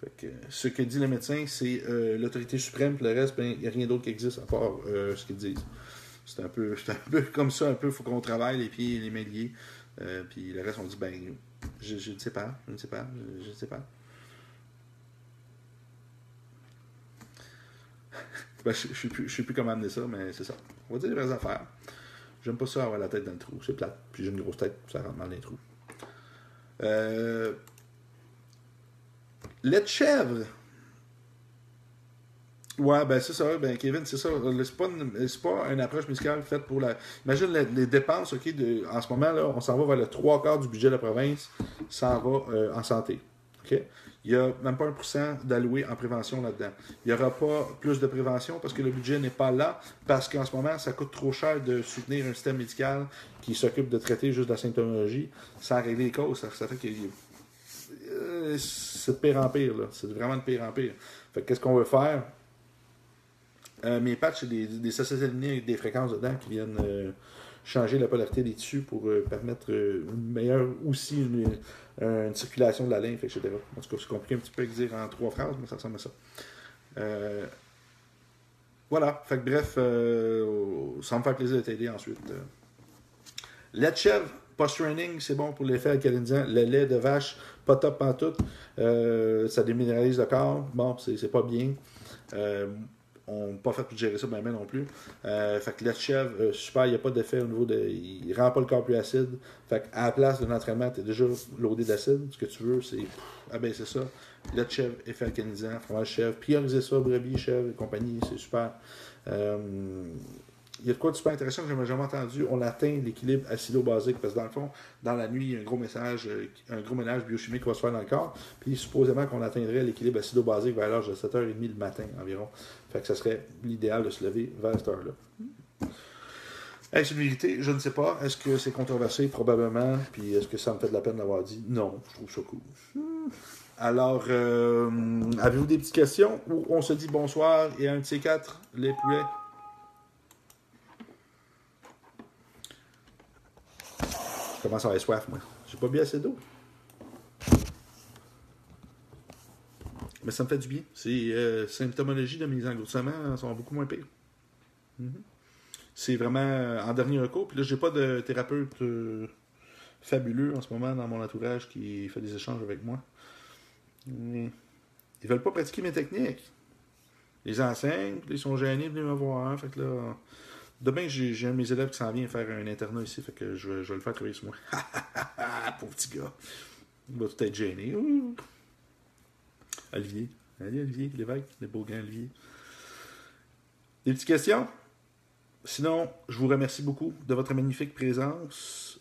Fait que, ce que dit le médecin, c'est l'autorité suprême, puis le reste, il n'y a rien d'autre qui existe à part ce qu'ils disent. C'est un peu comme ça, il faut qu'on travaille les pieds et les mains liés. Puis le reste, on dit, je ne sais pas. Je sais plus comment amener ça, mais c'est ça. On va dire les vraies affaires. J'aime pas ça avoir la tête dans le trou. C'est plate. Puis j'ai une grosse tête, ça rentre dans les trous. Lait de chèvre. Ouais, c'est ça. Kevin, c'est ça. C'est pas une approche médicale faite pour la... Imagine les dépenses, en ce moment, là, on s'en va vers le 3/4 du budget de la province, s'en va en santé. OK? OK? Il n'y a même pas 1% d'alloué en prévention là-dedans. Il n'y aura pas plus de prévention parce que le budget n'est pas là, parce qu'en ce moment, ça coûte trop cher de soutenir un système médical qui s'occupe de traiter juste la symptomologie sans régler les causes. Ça fait que c'est de pire en pire, là. C'est vraiment de pire en pire. Fait que qu'est-ce qu'on veut faire? Mes patchs, c'est des sociétés alignées avec des fréquences dedans qui viennent changer la polarité des tissus pour permettre une meilleure aussi une circulation de la lymphe, etc. En tout cas, c'est compliqué un petit peu à dire en 3 phrases, mais ça ressemble à ça. Voilà. Fait que bref, ça va me faire plaisir de t'aider ensuite. Lait de chèvre, post-training, c'est bon pour l'effet alcalinisant. Le lait de vache, pas top en tout. Ça déminéralise le corps. Bon, c'est pas bien. On n'a pas fait pour gérer ça bien non plus. Fait que lait de chèvre, super, il n'y a pas d'effet au niveau de. Il rend pas le corps plus acide. Fait qu'à la place d'un entraînement, tu es déjà loadé d'acide. Ce que tu veux, c'est. Ah ben c'est ça. Lait de chèvre, effet alcalinisant, fromage chèvre. Priorisez ça, brebis, chèvre et compagnie, c'est super. Il y a de quoi de super intéressant que je n'ai jamais entendu. On atteint l'équilibre acido-basique parce que dans le fond, dans la nuit, il y a un gros ménage biochimique qui va se faire dans le corps. Puis supposément qu'on atteindrait l'équilibre acido-basique vers l'âge de 7h30 le matin environ. Fait que ça serait l'idéal de se lever vers cette heure-là. Est-ce une vérité? Je ne sais pas. Est-ce que c'est controversé? Probablement. Puis est-ce que ça me fait de la peine d'avoir dit? Non, je trouve ça cool. Alors, avez-vous des petites questions? Ou on se dit bonsoir et un de ces 4, les poulets? Je commence à avoir soif, moi. J'ai pas bu assez d'eau. Mais ça me fait du bien. C'est symptomologie de mes engourdissements sont beaucoup moins pires. C'est vraiment en dernier recours. Puis là, j'ai pas de thérapeute fabuleux en ce moment dans mon entourage qui fait des échanges avec moi. Mais ils veulent pas pratiquer mes techniques. Ils les enseignent, puis ils sont gênés de venir me voir. Fait que là, demain, j'ai un de mes élèves qui s'en vient faire un internat ici, fait que je vais le faire travailler sur moi. Pauvre petit gars. Il va tout être gêné. Ouh. Olivier. Allez, Olivier, l'évêque, le beau grand Olivier. Des petites questions? Sinon, je vous remercie beaucoup de votre magnifique présence.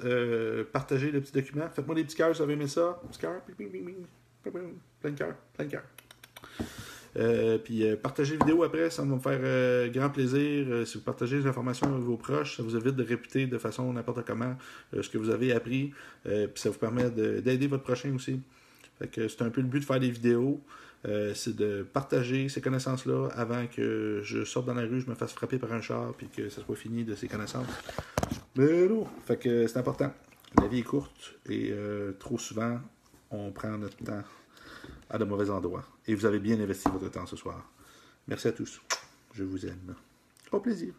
Partagez le petit document. Faites-moi des petits cœurs si vous avez aimé ça. Petits cœurs. Plein de cœurs. Plein de cœurs. Puis partagez la vidéo après, ça va me faire grand plaisir. Si vous partagez les informations avec vos proches, ça vous évite de répéter de façon n'importe comment ce que vous avez appris. Puis ça vous permet d'aider votre prochain aussi. Fait que c'est un peu le but de faire des vidéos. C'est de partager ces connaissances-là avant que je sorte dans la rue, je me fasse frapper par un char puis que ça soit fini de ces connaissances. Mais non! Fait que c'est important. La vie est courte et trop souvent, on prend notre temps à de mauvais endroits. Et vous avez bien investi votre temps ce soir. Merci à tous. Je vous aime. Au plaisir.